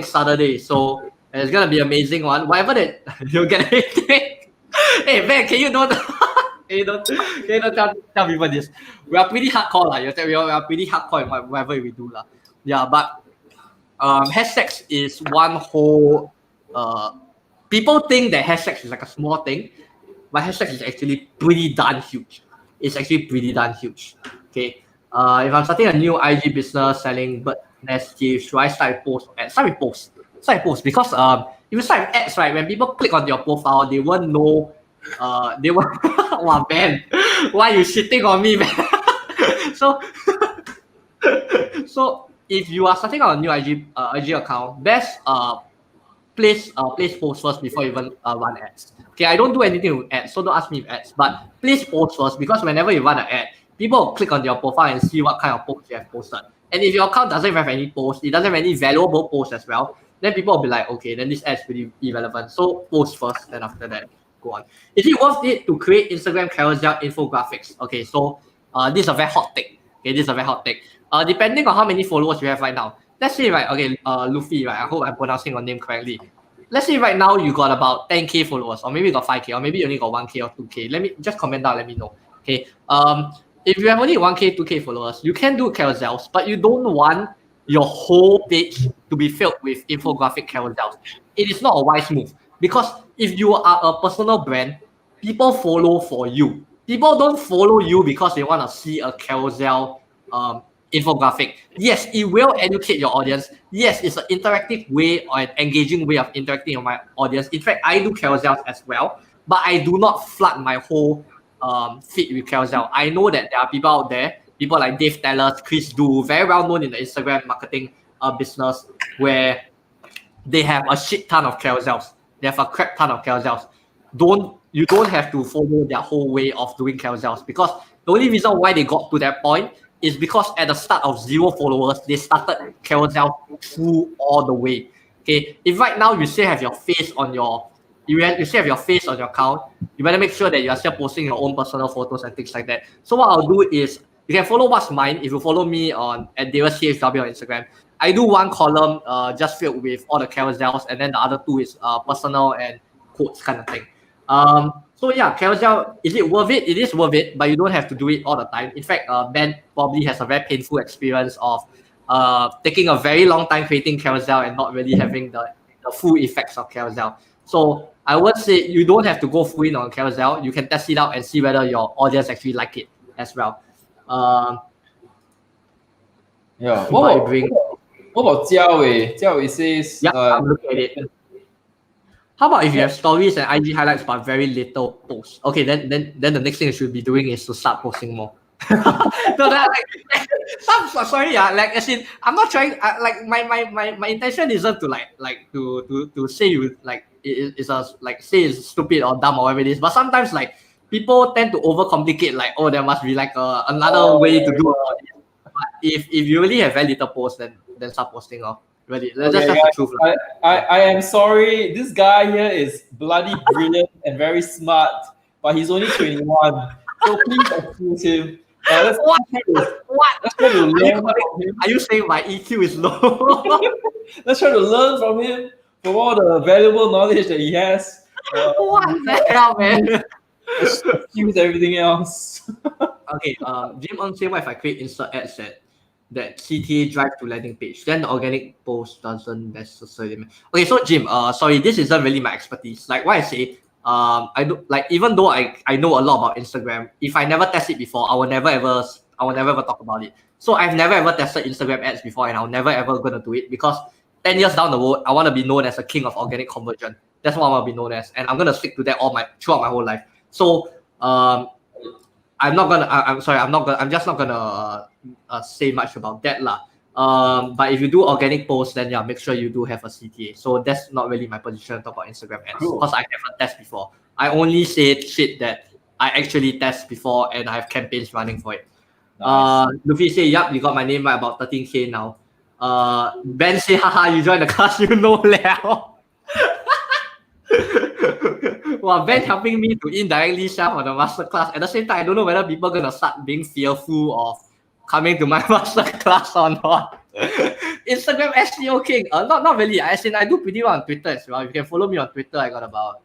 Saturday. So it's gonna be amazing one. Whatever that you'll get anything. Hey, Ben, can you don't tell people this? We are pretty hardcore, we are pretty hardcore in whatever we do, lah. Yeah, but hashtags is one whole. People think that hashtags is like a small thing, but hashtags is actually pretty darn huge. It's actually pretty darn huge. Okay. If I'm starting a new IG business selling bird nest gifts, should I start with posts or ads? Start with posts. Start with posts because if you start with ads, right, when people click on your profile, they won't know. They won't. Wow, man, why are you shitting on me, man? so, so if you are starting on a new IG account, best place posts first before you even run ads. Okay, I don't do anything with ads, so don't ask me with ads. But place posts first because whenever you run an ad, people will click on your profile and see what kind of posts you have posted. And if your account doesn't have any posts, it doesn't have any valuable posts as well, then people will be like, okay, then this ad is pretty irrelevant. So post first, then after that, go on. Is it worth it to create Instagram carousel infographics? Okay, so this is a very hot take. Okay, this is a very hot take. Depending on how many followers you have right now. Let's say, right, okay, Luffy, right, I hope I'm pronouncing your name correctly. Let's say right now you got about 10K followers, or maybe you got 5K, or maybe you only got 1K or 2K. Let me just comment down, let me know. Okay. If you have only 1K, 2K followers, you can do carousels, but you don't want your whole page to be filled with infographic carousels. It is not a wise move because if you are a personal brand, people follow for you. People don't follow you because they want to see a carousel infographic. Yes, it will educate your audience. Yes, it's an interactive way or an engaging way of interacting with my audience. In fact, I do carousels as well, but I do not flood my whole feed with carousel. I know that there are people out there, people like Dave Tellers, Chris Du, very well known in the Instagram marketing business, where they have a shit ton of carousels. They have a crap ton of carousels. You don't have to follow their whole way of doing carousels because the only reason why they got to that point is because at the start of 0 followers, they started carousel full all the way. Okay, if right now you still have your face on your account, you better make sure that you are still posting your own personal photos and things like that. So what I'll do is you can follow what's mine if you follow me on at DavisCHW on Instagram. I do one column just filled with all the carousels, and then the other 2 is personal and quotes kind of thing. So yeah, carousel, is it worth it? It is worth it, but you don't have to do it all the time. In fact, Ben probably has a very painful experience of taking a very long time creating carousel and not really having the full effects of carousel. So I would say you don't have to go full in on carousel. You can test it out and see whether your audience actually like it as well. Yeah. What about Jia Wei? Jia Wei says, yeah, I'm looking at it. How about if you have stories and IG highlights but very little posts? Okay, then the next thing you should be doing is to start posting more. No, that sorry, like as in I'm not trying. Like my intention isn't to to say you like it's a like say it's stupid or dumb or whatever it is. But sometimes like people tend to overcomplicate. Like, oh, there must be like another way to do it. But if you really have very little posts, then start posting off. Really, that's just the truth. I am sorry. This guy here is bloody brilliant and very smart, but he's only 21. So please excuse him. Let's try to learn from him. Are you saying my EQ is low? Let's try to learn from him from all the valuable knowledge that he has. What the hell, man? Excuse everything else. Okay, Jim on say, what if I create insert ad set that CTA drive to landing page? Then the organic post doesn't necessarily. Okay, so Jim, sorry, this isn't really my expertise. Like what I say, I do like, even though I know a lot about Instagram, if I never test it before, I will never ever talk about it. So I've never ever tested Instagram ads before, and I'll never ever gonna do it because 10 years down the road, I want to be known as a king of organic conversion. That's what I want to be known as, and I'm gonna stick to that throughout my whole life. So I'm not gonna. I'm sorry. I'm not gonna. I'm just not gonna say much about that lah. But if you do organic posts, then yeah, make sure you do have a CTA. So that's not really my position to talk about Instagram ads because I never test before. I only say shit that I actually test before, and I have campaigns running for it. Nice. Luffy say, "Yup, you got my name right, about 13K now." Ben say, "Haha, you joined the class, you know now." Well, Ben helping me to indirectly share for the masterclass. At the same time, I don't know whether people are gonna start being fearful of coming to my masterclass or not. Instagram SEO king. Not really. As in, I do pretty well on Twitter as well. You can follow me on Twitter. I got about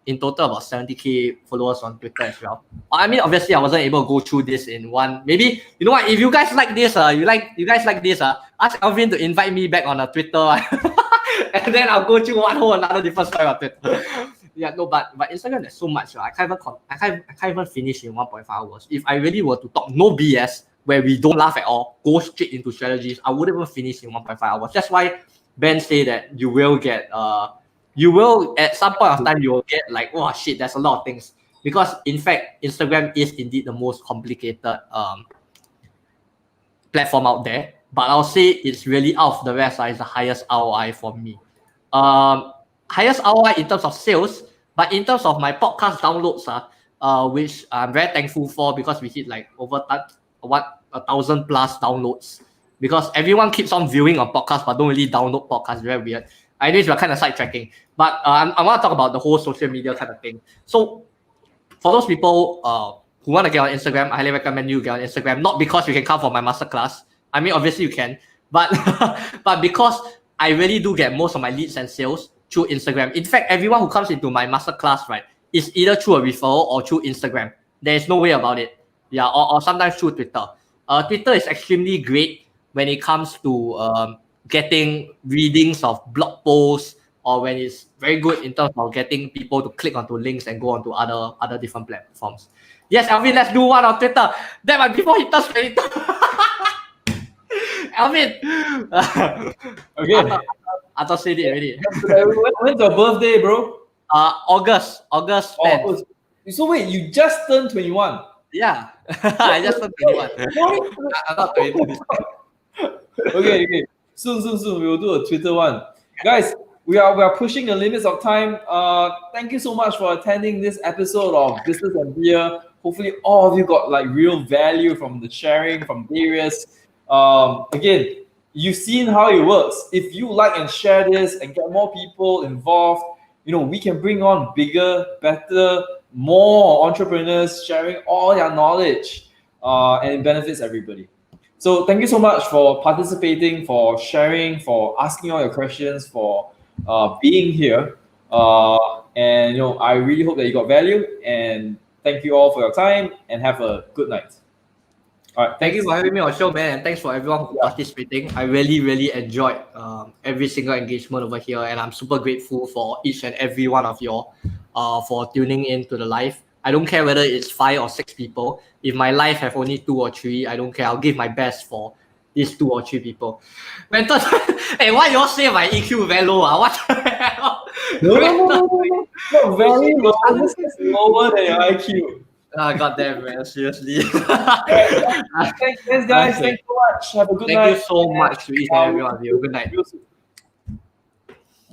in total about 70K followers on Twitter as well. I mean, obviously, I wasn't able to go through this in one. Maybe, you know what? If you guys like this, you guys like this, ask Alvin to invite me back on a Twitter, and then I'll go through one whole another different story on Twitter. Yeah, no, but Instagram, there's so much. I can't even finish in 1.5 hours. If I really were to talk no BS, where we don't laugh at all, go straight into strategies, I wouldn't even finish in 1.5 hours. That's why Ben say that you will get at some point of time you will get like, oh shit, there's a lot of things. Because in fact, Instagram is indeed the most complicated platform out there. But I'll say it's really out of the rest, is the highest ROI for me. Highest ROI in terms of sales, but in terms of my podcast downloads, which I'm very thankful for because we hit like over 1,000 plus downloads. Because everyone keeps on viewing on podcasts but don't really download podcasts. Very weird. Anyways, we're kind of sidetracking. But I want to talk about the whole social media kind of thing. So for those people who want to get on Instagram, I highly recommend you get on Instagram. Not because you can come for my masterclass. I mean, obviously you can. But but because I really do get most of my leads and sales through Instagram. In fact, everyone who comes into my masterclass, right, is either through a referral or through Instagram. There is no way about it. Yeah, or sometimes through Twitter. Twitter is extremely great when it comes to getting readings of blog posts, or when it's very good in terms of getting people to click onto links and go onto other different platforms. Yes, Alvin, let's do one on Twitter. That might before he turns 22. Alvin. Okay. I thought said it already. When's your birthday, bro? August 10th. So wait, you just turned 21. Yeah, I just turned 21. I'm not 22. Okay. Soon. We will do a Twitter one. Guys, we are pushing the limits of time. Thank you so much for attending this episode of Business and Beer. Hopefully all of you got like real value from the sharing from Darius. Again, you've seen how it works. If you like and share this and get more people involved, we can bring on bigger, better, more entrepreneurs sharing all their knowledge, and it benefits everybody. So thank you so much for participating, for sharing, for asking all your questions, for being here. And I really hope that you got value. And thank you all for your time. And have a good night. All right. Thank you for having me on the show, man, and thanks for everyone who participating. I really enjoyed every single engagement over here, and I'm super grateful for each and every one of you for tuning in to the live. I don't care whether it's 5 or 6 people. If my life have only 2 or 3, I don't care. I'll give my best for these 2 or 3 people. Mental, hey, why you all say my EQ very low? What the hell? No, very low. This is lower than your IQ. God damn, man, seriously. Thanks, guys. Thanks so much. Have a good night. Thank you so much to each and every one of you. Good night.